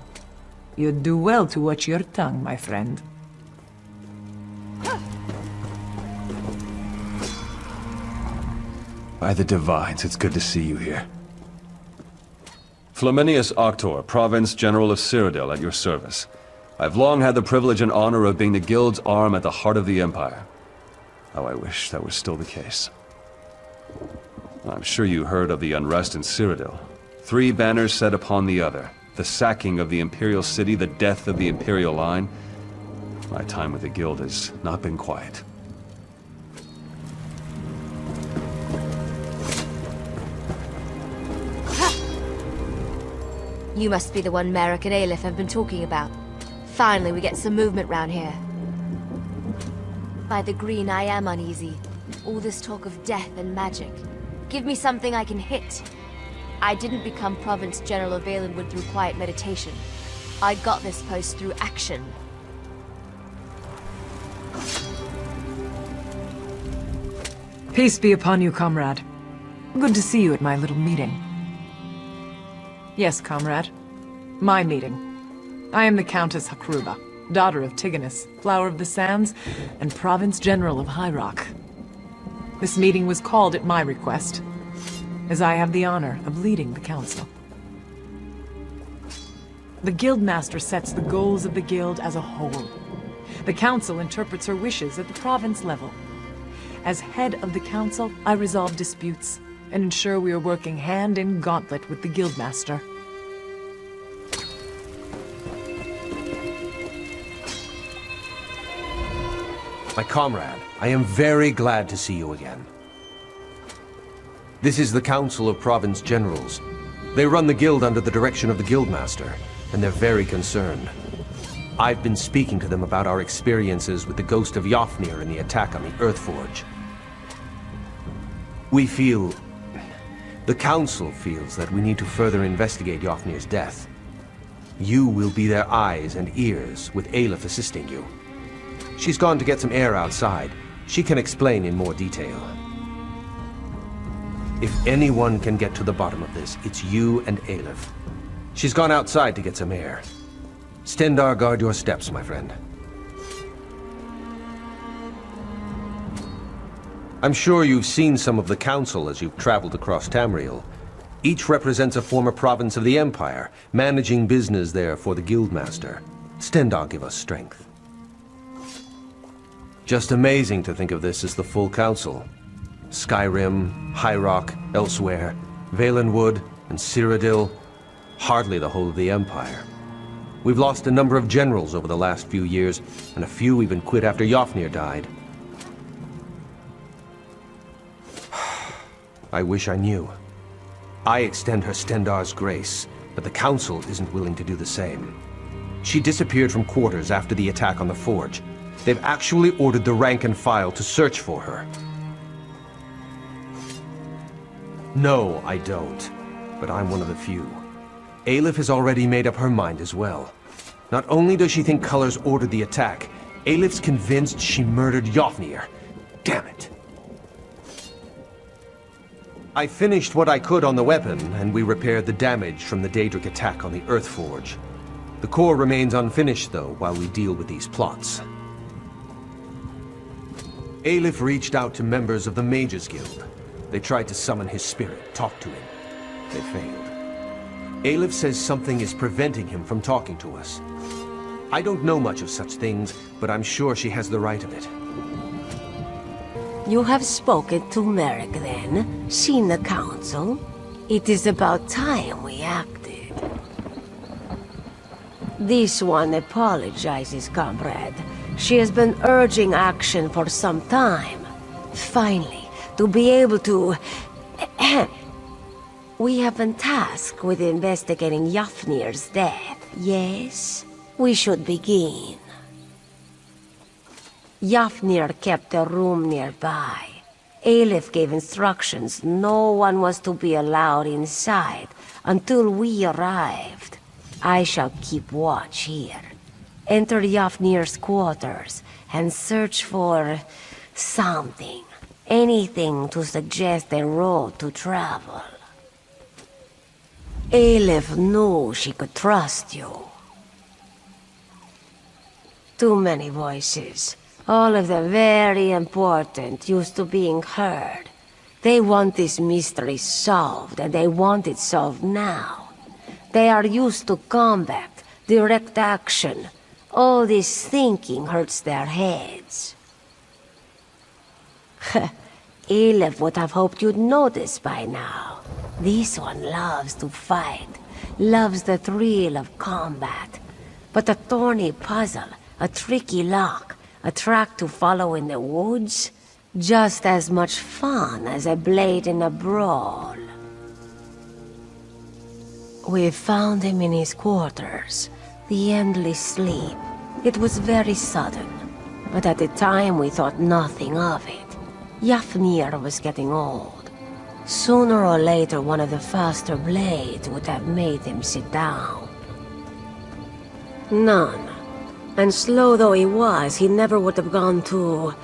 You'd do well to watch your tongue, my friend. By the Divines, it's good to see you here. Flaminius Octor, Province General of Cyrodiil, at your service. I've long had the privilege and honor of being the Guild's arm at the heart of the Empire. How I wish that were still the case. I'm sure you heard of the unrest in Cyrodiil. 3 banners set upon the other. The sacking of the Imperial City, the death of the Imperial line. My time with the Guild has not been quiet. You must be the one Merrick and Aelif have been talking about. Finally, we get some movement round here. By the green, I am uneasy. All this talk of death and magic. Give me something I can hit. I didn't become Province General of Valenwood through quiet meditation. I got this post through action. Peace be upon you, comrade. Good to see you at my little meeting. Yes, comrade. My meeting. I am the Countess Hakruba, daughter of Tigonus, Flower of the Sands, and Province General of High Rock. This meeting was called at my request, as I have the honor of leading the Council. The Guildmaster sets the goals of the Guild as a whole. The Council interprets her wishes at the province level. As head of the council, I resolve disputes and ensure we are working hand in gauntlet with the Guildmaster. My comrade, I am very glad to see you again. This is the Council of Province Generals. They run the guild under the direction of the Guildmaster, and they're very concerned. I've been speaking to them about our experiences with the ghost of Yofnir in the attack on the Earthforge. We feel... the Council feels that we need to further investigate Yofnir's death. You will be their eyes and ears, with Aelif assisting you. She's gone to get some air outside. She can explain in more detail. If anyone can get to the bottom of this, it's you and Aelif. She's gone outside to get some air. Stendarr, guard your steps, my friend. I'm sure you've seen some of the Council as you've traveled across Tamriel. Each represents a former province of the Empire, managing business there for the Guildmaster. Stendarr give us strength. Just amazing to think of this as the full Council. Skyrim, High Rock, Elsewhere, Valenwood, and Cyrodiil. Hardly the whole of the Empire. We've lost a number of generals over the last few years, and a few even quit after Yofnir died. I wish I knew. I extend her Stendarr's grace, but the Council isn't willing to do the same. She disappeared from quarters after the attack on the Forge. They've actually ordered the rank and file to search for her. No, I don't. But I'm one of the few. Aelif has already made up her mind as well. Not only does she think Colors ordered the attack, Aelif's convinced she murdered Yofnir. Damn it. I finished what I could on the weapon, and we repaired the damage from the Daedric attack on the Earthforge. The core remains unfinished, though, while we deal with these plots. Aelif reached out to members of the Mages Guild. They tried to summon his spirit, talk to him. They failed. Aelif says something is preventing him from talking to us. I don't know much of such things, but I'm sure she has the right of it. You have spoken to Merrick then, seen the Council. It is about time we acted. This one apologizes, comrade. She has been urging action for some time. Finally, to be able to... We have been tasked with investigating Yofnir's death, yes? We should begin. Yofnir kept a room nearby. Aelif gave instructions no one was to be allowed inside until we arrived. I shall keep watch here. Enter Yofnir's quarters and search for... something. Anything to suggest a road to travel. Aelif knew she could trust you. Too many voices. All of them very important, used to being heard. They want this mystery solved, and they want it solved now. They are used to combat, direct action. All this thinking hurts their heads. Aelif would have hoped you'd notice by now. This one loves to fight, loves the thrill of combat. But a thorny puzzle, a tricky lock, a track to follow in the woods, just as much fun as a blade in a brawl. We found him in his quarters, the endless sleep. It was very sudden, but at the time we thought nothing of it. Yofnir was getting old. Sooner or later, one of the faster blades would have made him sit down. None. And slow though he was, he never would have gone to...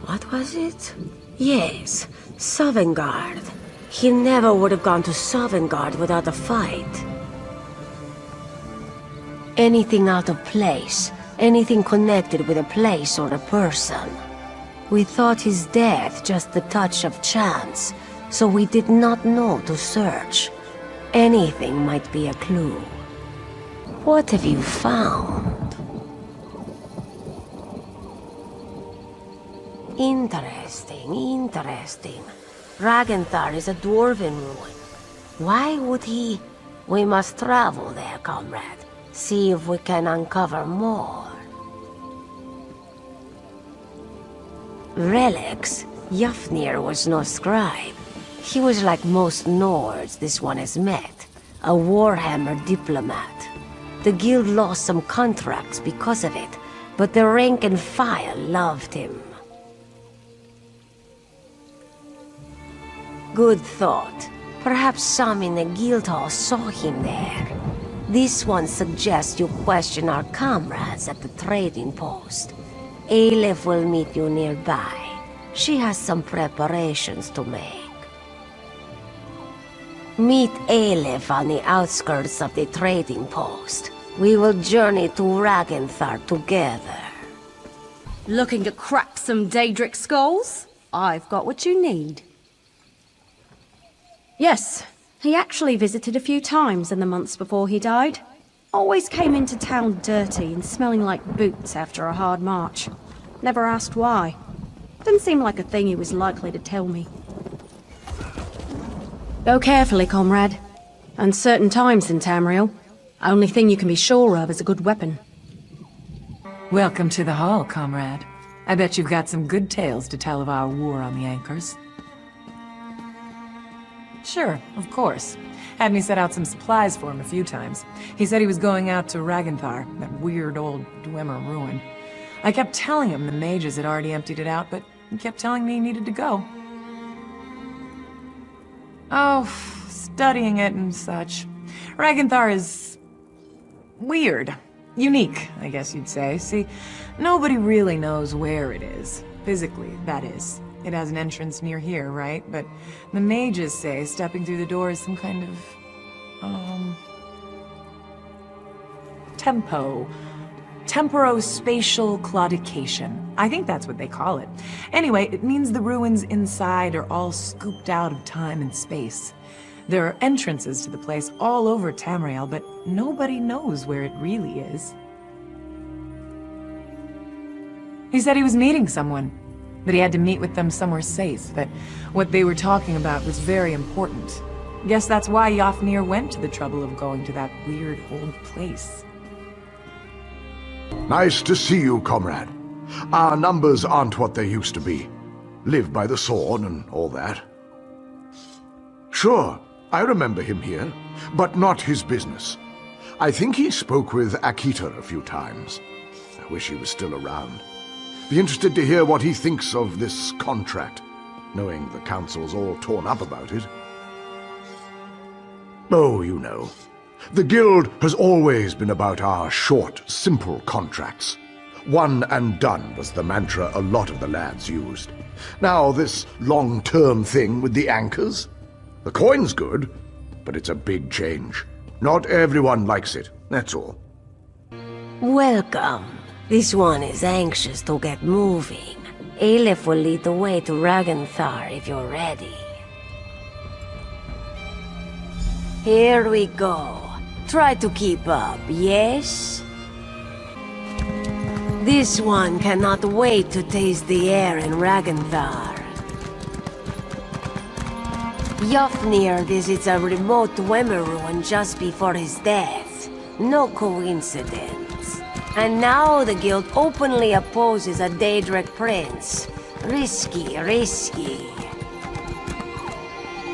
what was it? Yes, Sovngarde. He never would have gone to Sovngarde without a fight. Anything out of place, anything connected with a place or a person. We thought his death just the touch of chance, so we did not know to search. Anything might be a clue. What have you found? Interesting, interesting. Ragnthar is a dwarven ruin. Why would he... We must travel there, comrade. See if we can uncover more. Relics? Jafnir was no scribe. He was like most Nords this one has met. A Warhammer diplomat. The guild lost some contracts because of it, but the rank and file loved him. Good thought. Perhaps some in the guild hall saw him there. This one suggests you question our comrades at the trading post. Aleph will meet you nearby. She has some preparations to make. Meet Aleph on the outskirts of the trading post. We will journey to Ragnthar together. Looking to crack some Daedric skulls? I've got what you need. Yes, he actually visited a few times in the months before he died. Always came into town dirty and smelling like boots after a hard march. Never asked why. Didn't seem like a thing he was likely to tell me. Go carefully, comrade. Uncertain times in Tamriel. Only thing you can be sure of is a good weapon. Welcome to the hall, comrade. I bet you've got some good tales to tell of our war on the Anchors. Sure, of course. Had me set out some supplies for him a few times. He said he was going out to Ragnthar, that weird old Dwemer ruin. I kept telling him the mages had already emptied it out, but he kept telling me he needed to go. Oh, studying it and such. Ragnthar is... weird. Unique, I guess you'd say. See, nobody really knows where it is. Physically, that is. It has an entrance near here, right? But the mages say stepping through the door is some kind of... Temporospatial claudication. I think that's what they call it. Anyway, it means the ruins inside are all scooped out of time and space. There are entrances to the place all over Tamriel, but nobody knows where it really is. He said he was meeting someone, but he had to meet with them somewhere safe, that what they were talking about was very important. Guess that's why Jafnir went to the trouble of going to that weird old place. Nice to see you, comrade. Our numbers aren't what they used to be. Live by the sword and all that. Sure, I remember him here, but not his business. I think he spoke with Akita a few times. I wish he was still around. Be interested to hear what he thinks of this contract, knowing the council's all torn up about it. Oh, you know. The Guild has always been about our short, simple contracts. One and done was the mantra a lot of the lads used. Now this long-term thing with the anchors? The coin's good, but it's a big change. Not everyone likes it, that's all. Welcome. This one is anxious to get moving. Aleph will lead the way to Ragnthar if you're ready. Here we go. Try to keep up, yes? This one cannot wait to taste the air in Ragnthar. Jafnir visits a remote Dwemer ruin just before his death. No coincidence. And now the guild openly opposes a Daedric prince. Risky, risky.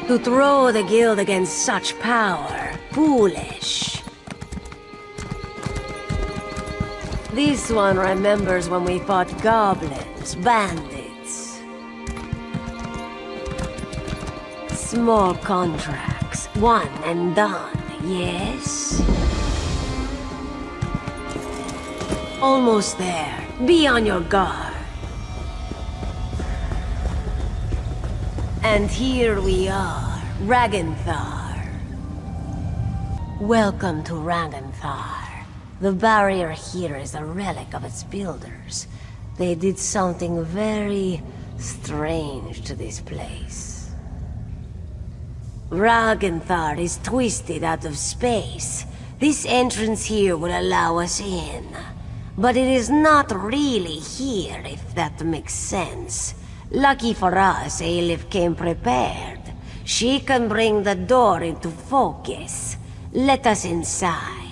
To throw the guild against such power, foolish. This one remembers when we fought goblins, bandits. Small contracts, one and done, yes? Almost there. Be on your guard. And here we are, Ragnthar. Welcome to Ragnthar. The barrier here is a relic of its builders. They did something very strange to this place. Ragnthar is twisted out of space. This entrance here will allow us in. but it is not really here, if that makes sense. Lucky for us, Aelif came prepared. She can bring the door into focus. Let us inside.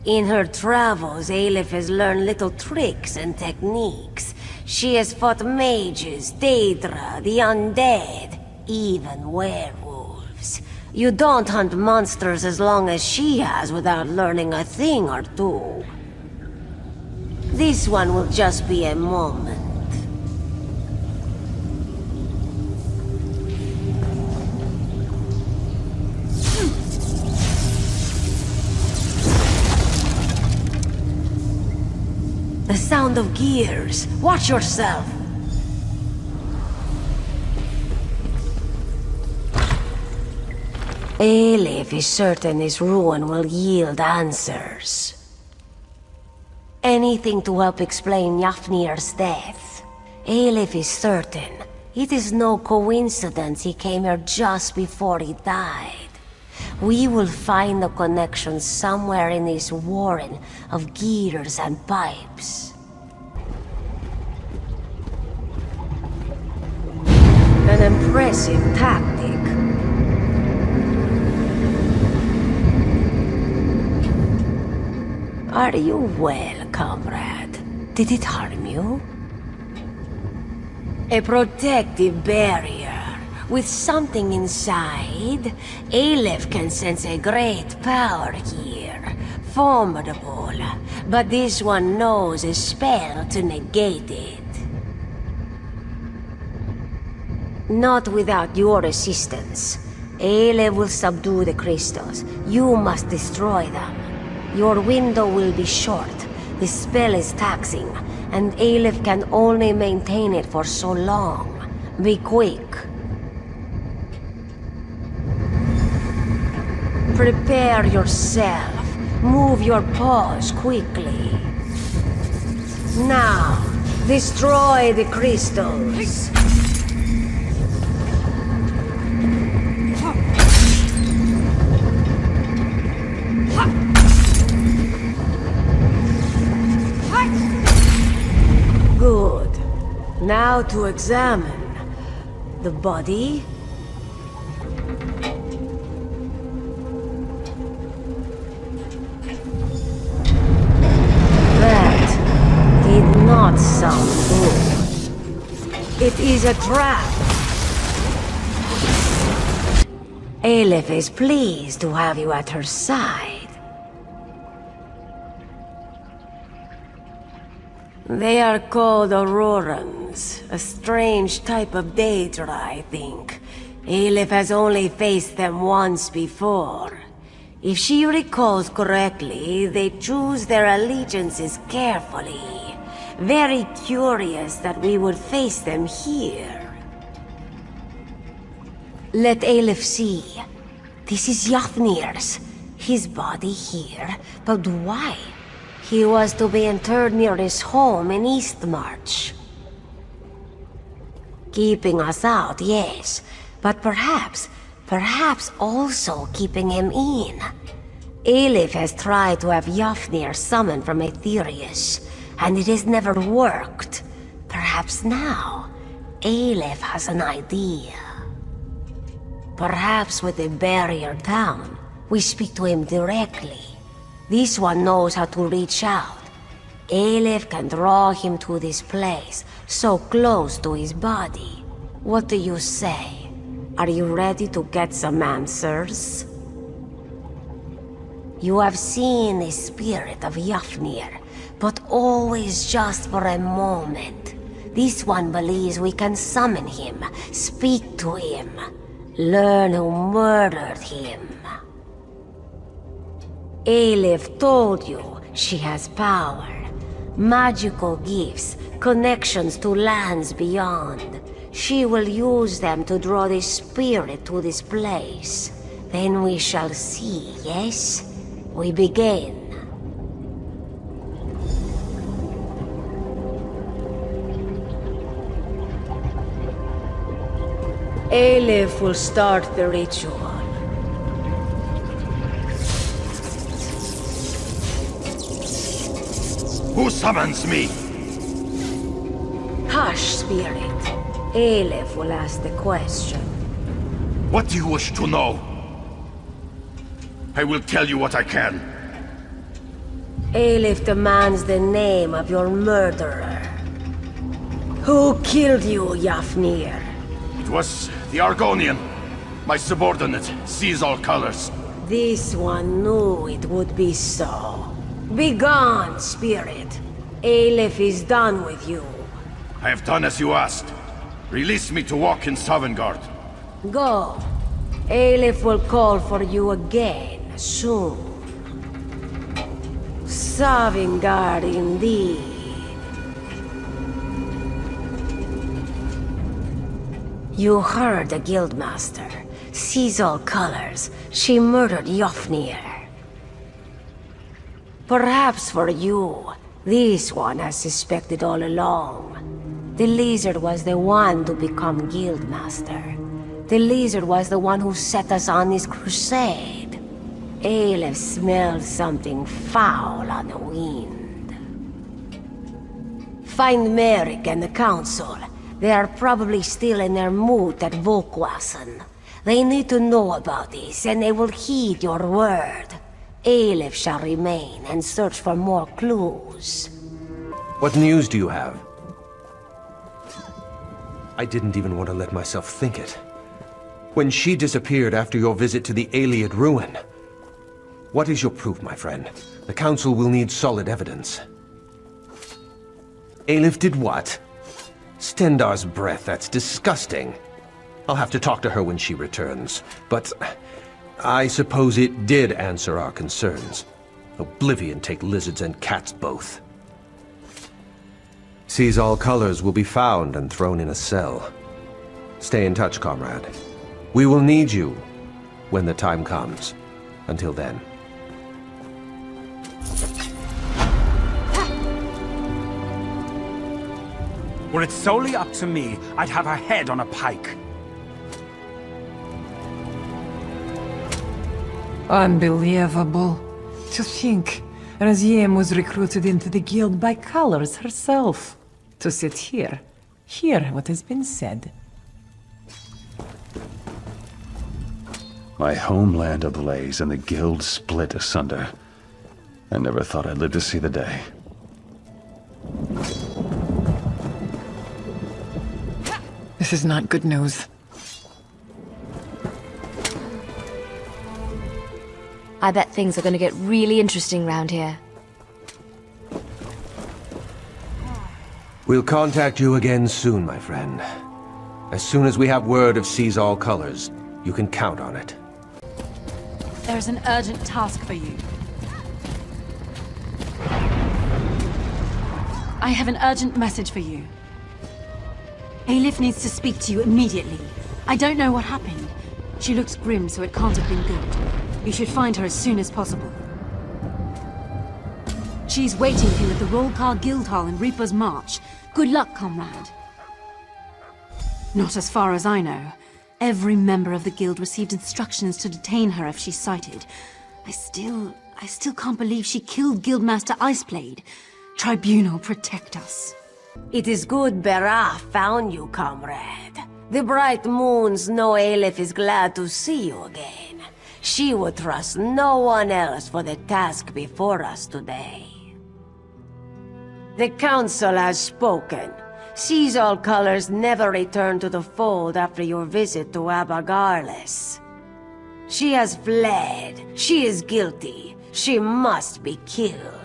In her travels, Aelif has learned little tricks and techniques. She has fought mages, Daedra, the undead, even werewolves. You don't hunt monsters as long as she has without learning a thing or two. This one will just be a moment. The sound of gears. Watch yourself. Aelif is certain this ruin will yield answers. Anything to help explain Yafnir's death. Aelif is certain it is no coincidence he came here just before he died. We will find the connection somewhere in this warren of gears and pipes. An impressive tactic. Are you well, comrade? Did it harm you? A protective barrier. With something inside, Aelif can sense a great power here. Formidable. But this one knows a spell to negate it. Not without your assistance. Aelif will subdue the crystals. You must destroy them. Your window will be short. The spell is taxing, and Aelif can only maintain it for so long. Be quick. Prepare yourself. Move your paws quickly. Now, destroy the crystals. Good. Now to examine the body. Not sound good. It is a trap. Aelif is pleased to have you at her side. They are called Aurorans, a strange type of Daedra, I think. Aelif has only faced them once before. If she recalls correctly, they choose their allegiances carefully. Very curious that we would face them here. Let Aelif see. This is Yafnir's. His body here, but why? He was to be interred near his home in Eastmarch. Keeping us out, yes, but perhaps also keeping him in. Aelif has tried to have Yafnir summoned from Aetherius, and it has never worked. Perhaps now, Aelif has an idea. Perhaps with the barrier down, we speak to him directly. This one knows how to reach out. Aelif can draw him to this place, so close to his body. What do you say? Are you ready to get some answers? You have seen the spirit of Yafnir, but always just for a moment. This one believes we can summon him, speak to him, learn who murdered him. Aelif told you she has power, magical gifts, connections to lands beyond. She will use them to draw the spirit to this place. Then we shall see, yes? We begin. Aelif will start the ritual. Who summons me? Hush, Spirit. Aleph will ask the question. What do you wish to know? I will tell you what I can. Aleph demands the name of your murderer. Who killed you, Yafnir? It was the Argonian. My subordinate sees all colors. This one knew it would be so. Begone, Spirit. Aleph is done with you. I have done as you asked. Release me to walk in Sovngarde. Go. Aleph will call for you again soon. Sovngarde indeed. You heard the Guildmaster. Sees all colors. She murdered Yofnir. Perhaps for you, this one has suspected all along. The lizard was the one to become Guildmaster. The lizard was the one who set us on this crusade. Aleph smelled something foul on the wind. Find Merrick and the Council. They are probably still in their moot at Volkwassen. They need to know about this, and they will heed your word. Aleph shall remain and search for more clues. What news do you have? I didn't even want to let myself think it. When she disappeared after your visit to the Ayleid ruin. What is your proof, my friend? The Council will need solid evidence. Aleph did what? Stendarr's breath, that's disgusting. I'll have to talk to her when she returns, but I suppose it did answer our concerns. Oblivion take lizards and cats both. Sees all colors will be found and thrown in a cell. Stay in touch, comrade. We will need you when the time comes. Until then. Were it solely up to me, I'd have her head on a pike. Unbelievable. To think, Raziem was recruited into the guild by Colors herself. To sit here, hear what has been said. My homeland ablaze and the guild split asunder. I never thought I'd live to see the day. This is not good news. I bet things are gonna get really interesting round here. We'll contact you again soon, my friend. As soon as we have word of Sees All Colors, you can count on it. There is an urgent task for you. I have an urgent message for you. Aleph needs to speak to you immediately. I don't know what happened. She looks grim, so it can't have been good. You should find her as soon as possible. She's waiting for you at the Rollcar Guildhall in Reaper's March. Good luck, comrade. Not as far as I know. Every member of the guild received instructions to detain her if she's sighted. I still can't believe she killed Guildmaster Iceblade. Tribunal, protect us. It is good Berah found you, comrade. The bright moons know Aleph is glad to see you again. She would trust no one else for the task before us today. The Council has spoken. Sees All Colors never returned to the fold after your visit to Abagarles. She has fled. She is guilty. She must be killed.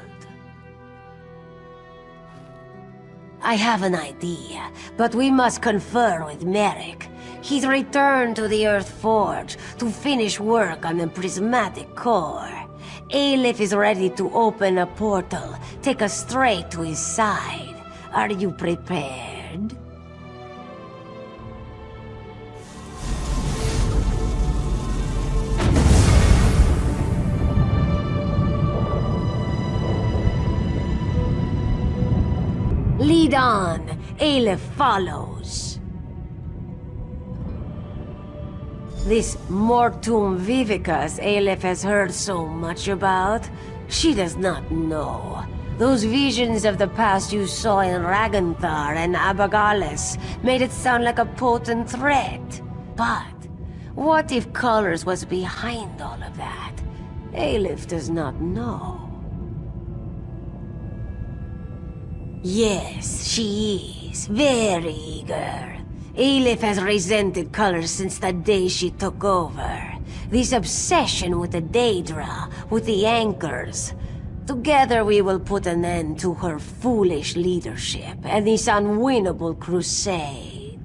I have an idea, but we must confer with Merrick. He's returned to the Earth Forge to finish work on the prismatic core. Aleph is ready to open a portal, take us straight to his side. Are you prepared? Lead on. Aleph follows. This Mortum Vivicus Aleph has heard so much about, she does not know. Those visions of the past you saw in Ragnthar and Abagalis made it sound like a potent threat. But what if Colors was behind all of that? Aelif does not know. Yes, she is. Very eager. Aelif has resented Colors since the day she took over. This obsession with the Daedra, with the Anchors. Together we will put an end to her foolish leadership and this unwinnable crusade.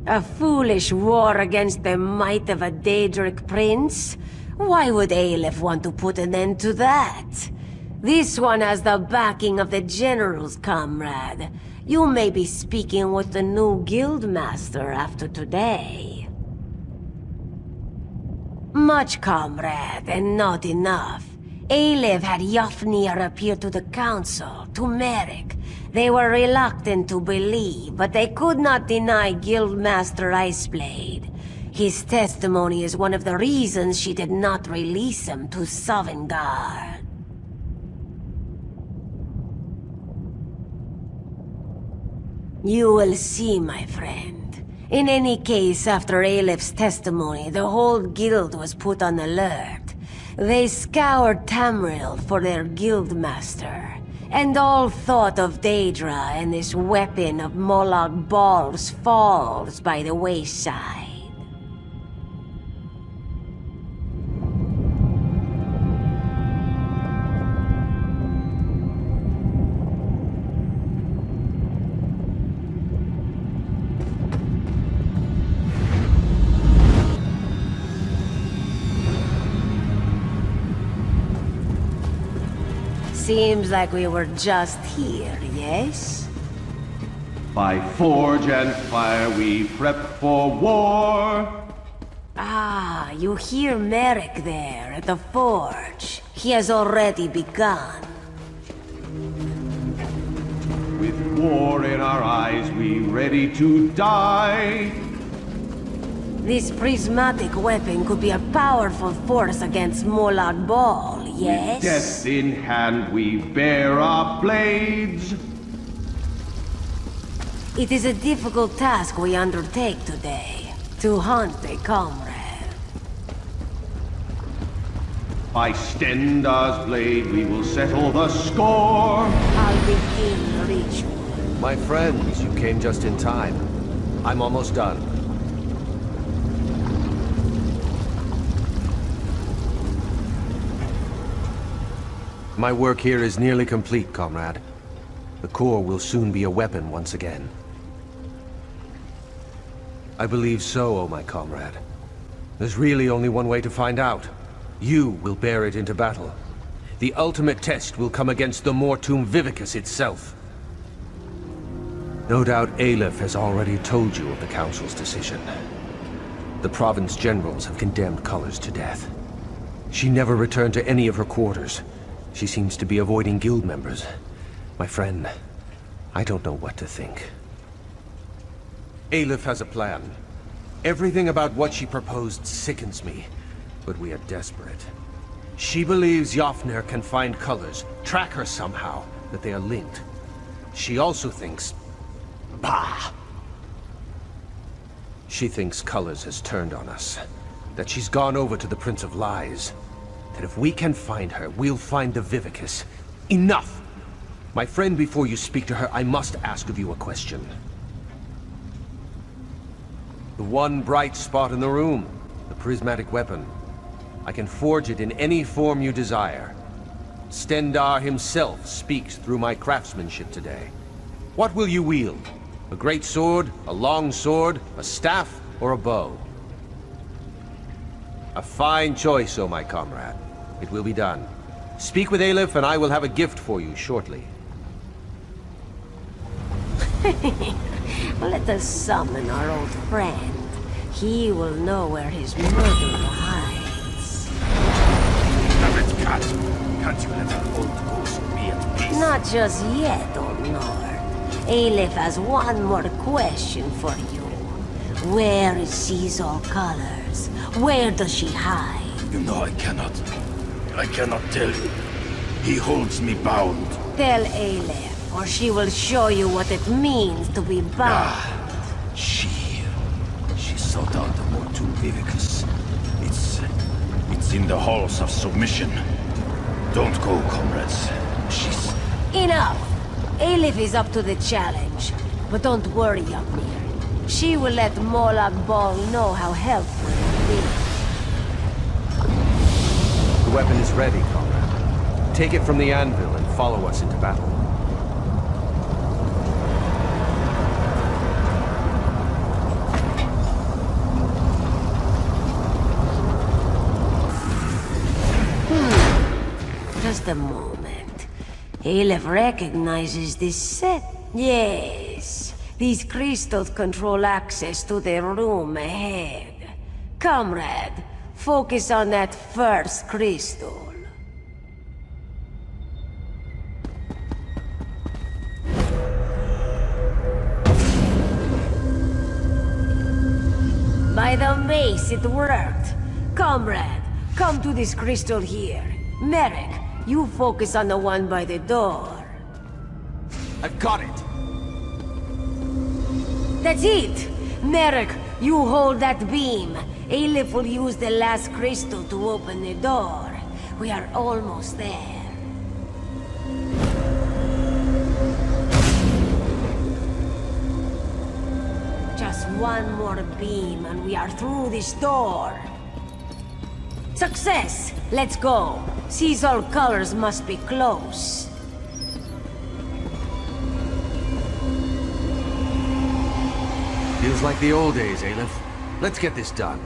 A foolish war against the might of a Daedric prince? Why would Aelif want to put an end to that? This one has the backing of the generals, comrade. You may be speaking with the new guildmaster after today. Much, comrade, and not enough. Aelif had Yofnir appear to the council, to Merrick. They were reluctant to believe, but they could not deny Guildmaster Iceblade. His testimony is one of the reasons she did not release him to Sovngarde. You will see, my friend. In any case, after Aelif's testimony, the whole guild was put on alert. They scoured Tamriel for their guildmaster, and all thought of Daedra and this weapon of Molag Bal's falls by the wayside. Seems like we were just here, yes? By forge and fire we prep for war. Ah, you hear Merrick there at the forge. He has already begun. With war in our eyes, we ready to die. This prismatic weapon could be a powerful force against Molag Bal, yes? With death in hand, we bear our blades. It is a difficult task we undertake today, to hunt a comrade. By Stendar's blade, we will settle the score. I'll begin the ritual. My friends, you came just in time. I'm almost done. My work here is nearly complete, comrade. The core will soon be a weapon once again. I believe so, oh my comrade. There's really only one way to find out. You will bear it into battle. The ultimate test will come against the Mortum Vivicus itself. No doubt Aelif has already told you of the Council's decision. The province generals have condemned Colors to death. She never returned to any of her quarters. She seems to be avoiding guild members. My friend, I don't know what to think. Aelif has a plan. Everything about what she proposed sickens me, but we are desperate. She believes Yofnir can find Colors, track her somehow, that they are linked. She also thinks... Bah! She thinks Colors has turned on us, that she's gone over to the Prince of Lies. That if we can find her, we'll find the Vivicus. Enough! My friend, before you speak to her, I must ask of you a question. The one bright spot in the room, the prismatic weapon. I can forge it in any form you desire. Stendar himself speaks through my craftsmanship today. What will you wield? A great sword, a long sword, a staff, or a bow? A fine choice, oh my comrade. It will be done. Speak with Aelif and I will have a gift for you shortly. Let us summon our old friend. He will know where his murderer hides. Damn it, cat! Can't you let our old ghost be at peace? Not just yet, old Nord. Aelif has one more question for you. Where is Caesar Colors? Where does she hide? You know I cannot tell you. He holds me bound. Tell Aleph, or she will show you what it means to be bound. She sought out the Mortum Vivicus. It's in the halls of submission. Don't go, comrades. She's... Enough! Aleph is up to the challenge. But don't worry, Yamir. She will let Molag Bal know how helpful it will be. The weapon is ready, comrade. Take it from the anvil and follow us into battle. Just a moment. Aleph recognizes this set. Yes. These crystals control access to the room ahead. Comrade, focus on that first crystal. By the mace, it worked. Comrade, come to this crystal here. Merrick, you focus on the one by the door. I've got it! That's it! Merrick, you hold that beam. Aleph will use the last crystal to open the door. We are almost there. Just one more beam and we are through this door. Success! Let's go. Sees all colors must be close. Feels like the old days, Aleph. Let's get this done.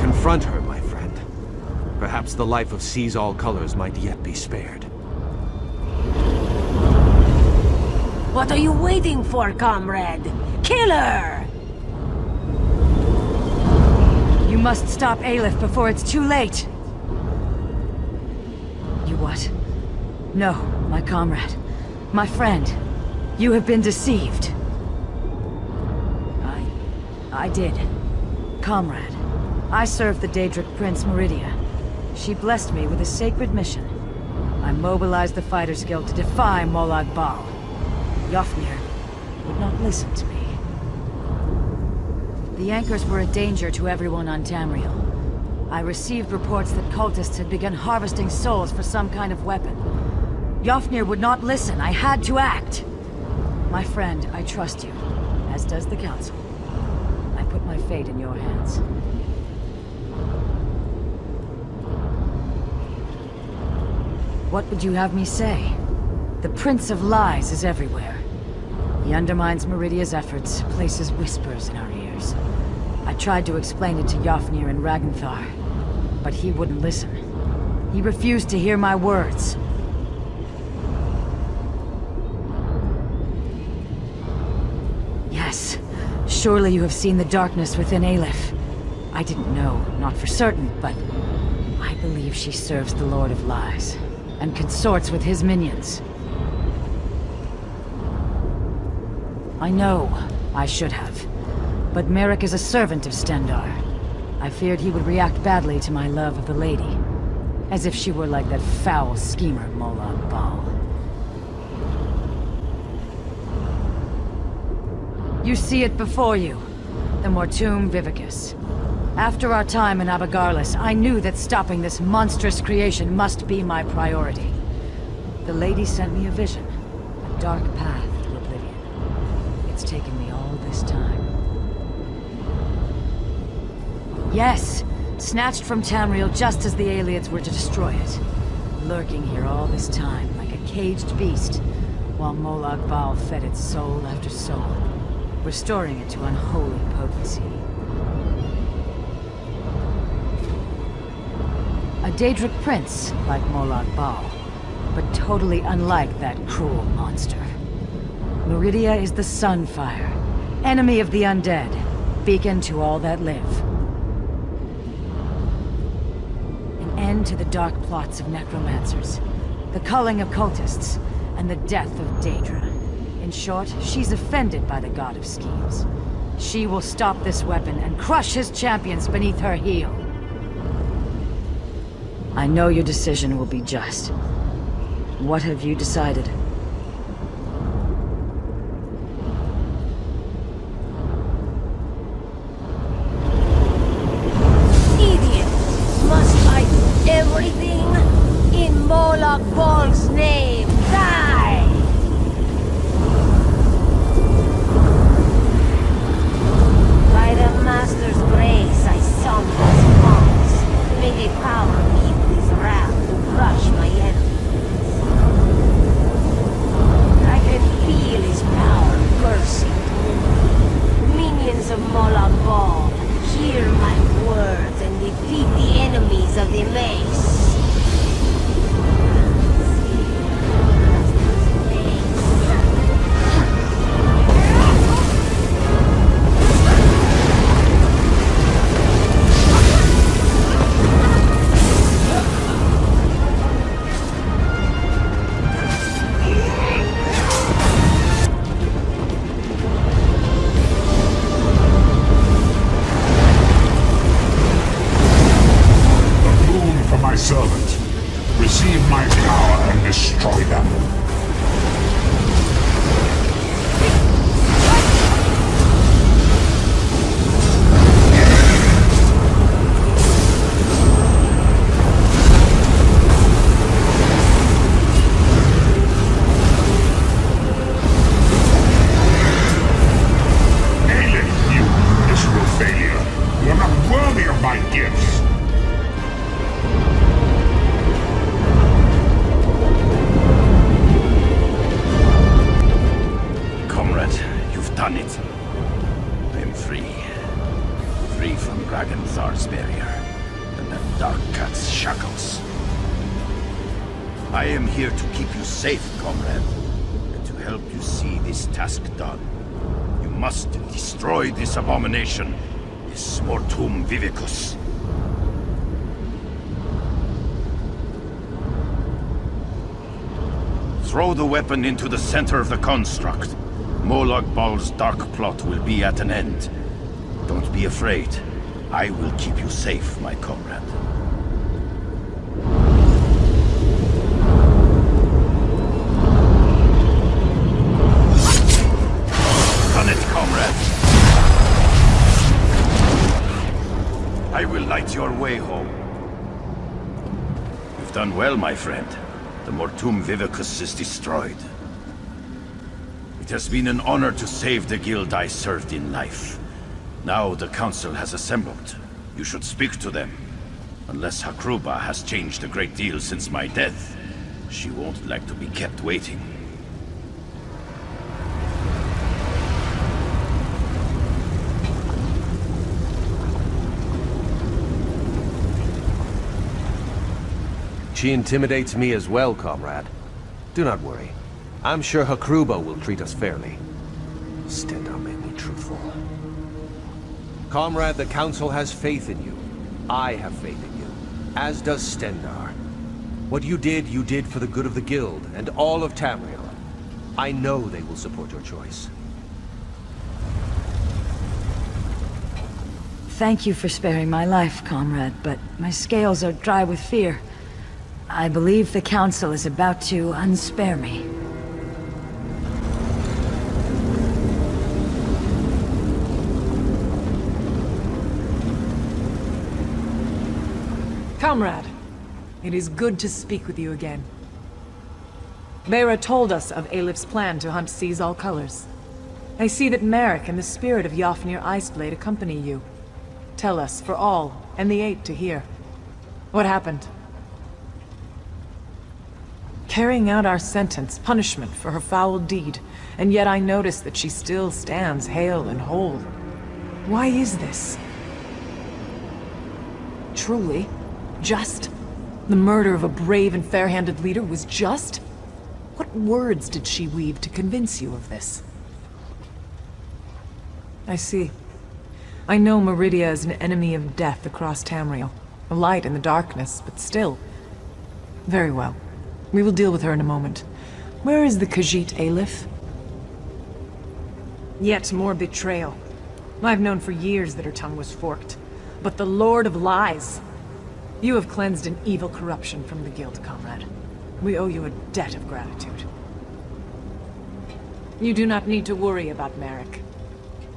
Confront her, my friend. Perhaps the life of Seize All Colors might yet be spared. What are you waiting for, comrade? Kill her! You must stop Aleph before it's too late. You what? No, my comrade. My friend. You have been deceived. I did. Comrade. I served the Daedric Prince Meridia. She blessed me with a sacred mission. I mobilized the Fighters Guild to defy Molag Bal. Yofnir would not listen to me. The Anchors were a danger to everyone on Tamriel. I received reports that cultists had begun harvesting souls for some kind of weapon. Yofnir would not listen. I had to act. My friend, I trust you, as does the Council. I put my fate in your hands. What would you have me say? The Prince of Lies is everywhere. He undermines Meridia's efforts, places whispers in our ears. I tried to explain it to Yofnir and Ragnthar, but he wouldn't listen. He refused to hear my words. Yes, surely you have seen the darkness within Aleph. I didn't know, not for certain, but I believe she serves the Lord of Lies, and consorts with his minions. I know I should have, but Merrick is a servant of Stendarr. I feared he would react badly to my love of the lady, as if she were like that foul schemer Molag Bal. You see it before you, the Mortum Vivicus. After our time in Abagarlis, I knew that stopping this monstrous creation must be my priority. The lady sent me a vision, a dark path to oblivion. It's taken me all this time. Yes, snatched from Tamriel just as the Ayleids were to destroy it. Lurking here all this time, like a caged beast, while Molag Bal fed it soul after soul, restoring it to unholy potency. A Daedric prince, like Molag Bal, but totally unlike that cruel monster. Meridia is the Sunfire, enemy of the undead. beacon to all that live. An end to the dark plots of necromancers, the culling of cultists, and the death of Daedra. In short, she's offended by the God of Schemes. She will stop this weapon and crush his champions beneath her heel. I know your decision will be just. What have you decided? Idiot! Must I do everything? In Moloch Ball's name, die! By the Master's grace, I summon his monks. May they power me with his wrath to crush my enemies. I can feel his power coursing through me. Minions of Moloch Ball, hear my words and defeat the enemies of the Mace. Servant, receive my power and destroy them. Aelin, you miserable failure. You're not worthy of my gifts. Done it. I am free. Free from Raganthar's barrier and that dark cat's shackles. I am here to keep you safe, comrade, and to help you see this task done. You must destroy this abomination, this Mortum Vivicus. Throw the weapon into the center of the construct. Moloch Ball's dark plot will be at an end. Don't be afraid. I will keep you safe, my comrade. Done it, comrade. I will light your way home. You've done well, my friend. The Mortum Vivicus is destroyed. It has been an honor to save the guild I served in life. Now the council has assembled. You should speak to them. Unless Hakruba has changed a great deal since my death, she won't like to be kept waiting. She intimidates me as well, comrade. Do not worry. I'm sure Hakruba will treat us fairly. Stendarr made me truthful. Comrade, the Council has faith in you. I have faith in you. As does Stendarr. What you did for the good of the Guild and all of Tamriel. I know they will support your choice. Thank you for sparing my life, comrade, but my scales are dry with fear. I believe the Council is about to unspare me. Comrade, it is good to speak with you again. Meyra told us of Aelif's plan to hunt Seize All Colors. I see that Merrick and the spirit of Yafnir Iceblade accompany you. Tell us, for all, and the Eight to hear. What happened? Carrying out our sentence, punishment for her foul deed, and yet I notice that she still stands hale and whole. Why is this? Truly? Just? The murder of a brave and fair-handed leader was just? What words did she weave to convince you of this? I see. I know Meridia is an enemy of death across Tamriel. A light in the darkness, but still. Very well. We will deal with her in a moment. Where is the Khajiit Aleph? Yet more betrayal. I've known for years that her tongue was forked. But the Lord of Lies! You have cleansed an evil corruption from the Guild, comrade. We owe you a debt of gratitude. You do not need to worry about Merrick.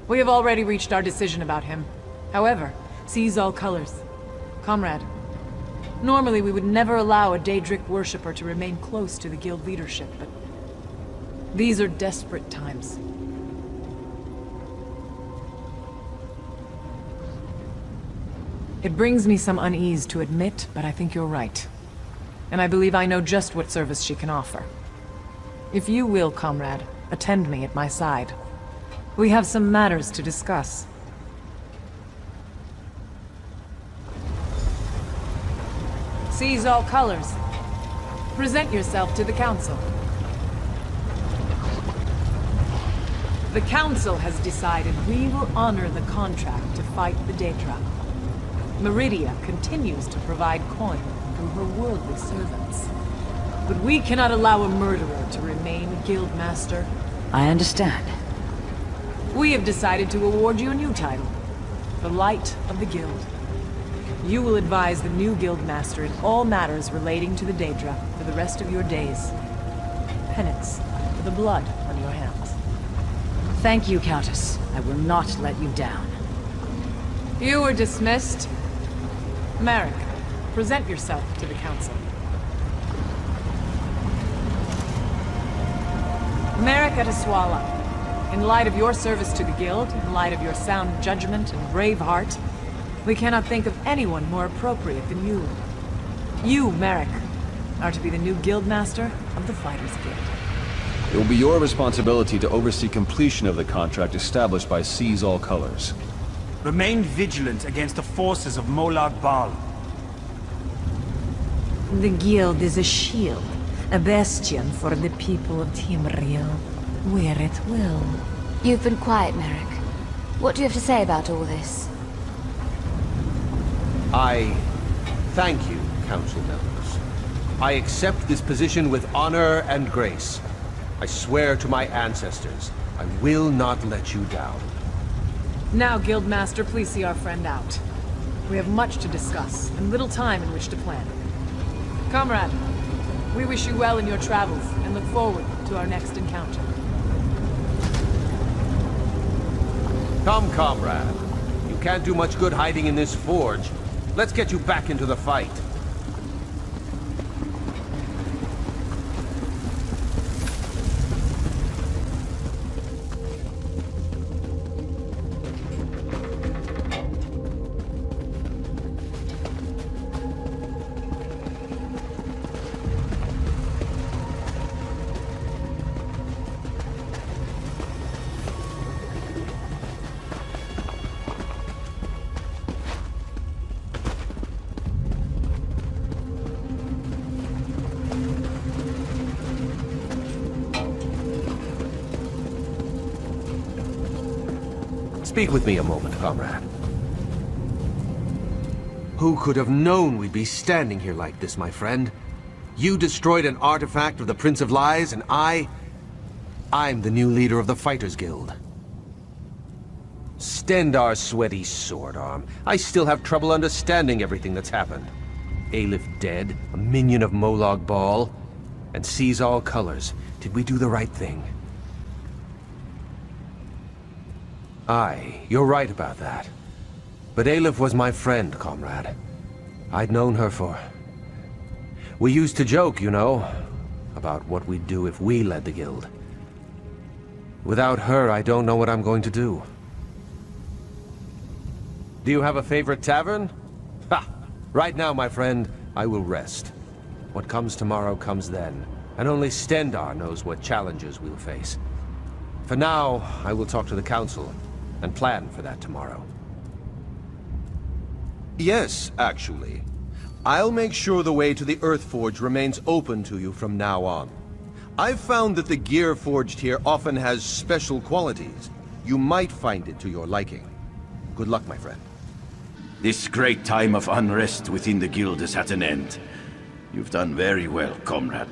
We have already reached our decision about him. However, seize all colors. Comrade, normally we would never allow a Daedric worshipper to remain close to the Guild leadership, but these are desperate times. It brings me some unease to admit, but I think you're right. And I believe I know just what service she can offer. If you will, comrade, attend me at my side. We have some matters to discuss. Seize all colors. Present yourself to the Council. The Council has decided we will honor the contract to fight the Daedra. Meridia continues to provide coin through her worldly servants. But we cannot allow a murderer to remain Guildmaster. I understand. We have decided to award you a new title, the Light of the Guild. You will advise the new Guildmaster in all matters relating to the Daedra for the rest of your days. Penance for the blood on your hands. Thank you, Countess. I will not let you down. You are dismissed. Merrick, present yourself to the Council. Merrick Adeswala, in light of your service to the Guild, in light of your sound judgment and brave heart, we cannot think of anyone more appropriate than you. You, Merrick, are to be the new Guildmaster of the Fighters Guild. It will be your responsibility to oversee completion of the contract established by Seize All Colors. Remain vigilant against the forces of Molag Bal. The Guild is a shield, a bastion for the people of Tamriel, where it will. You've been quiet, Merrick. What do you have to say about all this? I thank you, Council members. I accept this position with honor and grace. I swear to my ancestors, I will not let you down. Now, Guildmaster, please see our friend out. We have much to discuss, and little time in which to plan. Comrade, we wish you well in your travels, and look forward to our next encounter. Come, comrade. You can't do much good hiding in this forge. Let's get you back into the fight. Speak with me a moment, comrade. Who could have known we'd be standing here like this, my friend? You destroyed an artifact of the Prince of Lies, and I'm the new leader of the Fighters Guild. Stendar's sweaty sword arm. I still have trouble understanding everything that's happened. Aleph dead, a minion of Molag Bal, and Seize All Colors. Did we do the right thing? Aye, you're right about that. But Aleph was my friend, comrade. I'd known her for... We used to joke, you know, about what we'd do if we led the guild. Without her, I don't know what I'm going to do. Do you have a favorite tavern? Ha! Right now, my friend, I will rest. What comes tomorrow comes then, and only Stendarr knows what challenges we'll face. For now, I will talk to the Council and plan for that tomorrow. Yes, actually. I'll make sure the way to the Earthforge remains open to you from now on. I've found that the gear forged here often has special qualities. You might find it to your liking. Good luck, my friend. This great time of unrest within the guild is at an end. You've done very well, comrade.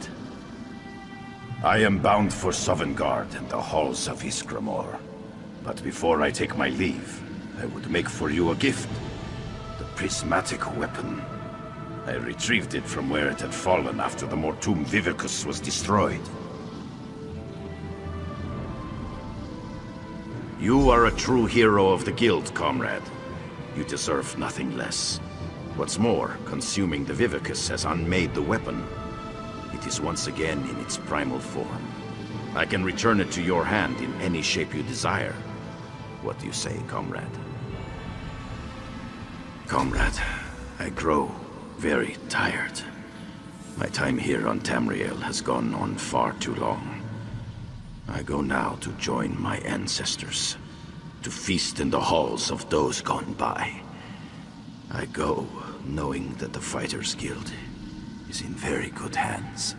I am bound for Sovngarde and the halls of Ysgramor. But before I take my leave, I would make for you a gift. The prismatic weapon. I retrieved it from where it had fallen after the Mortum Vivicus was destroyed. You are a true hero of the guild, comrade. You deserve nothing less. What's more, consuming the Vivicus has unmade the weapon. It is once again in its primal form. I can return it to your hand in any shape you desire. What do you say, comrade? Comrade, I grow very tired. My time here on Tamriel has gone on far too long. I go now to join my ancestors, to feast in the halls of those gone by. I go knowing that the Fighters Guild is in very good hands.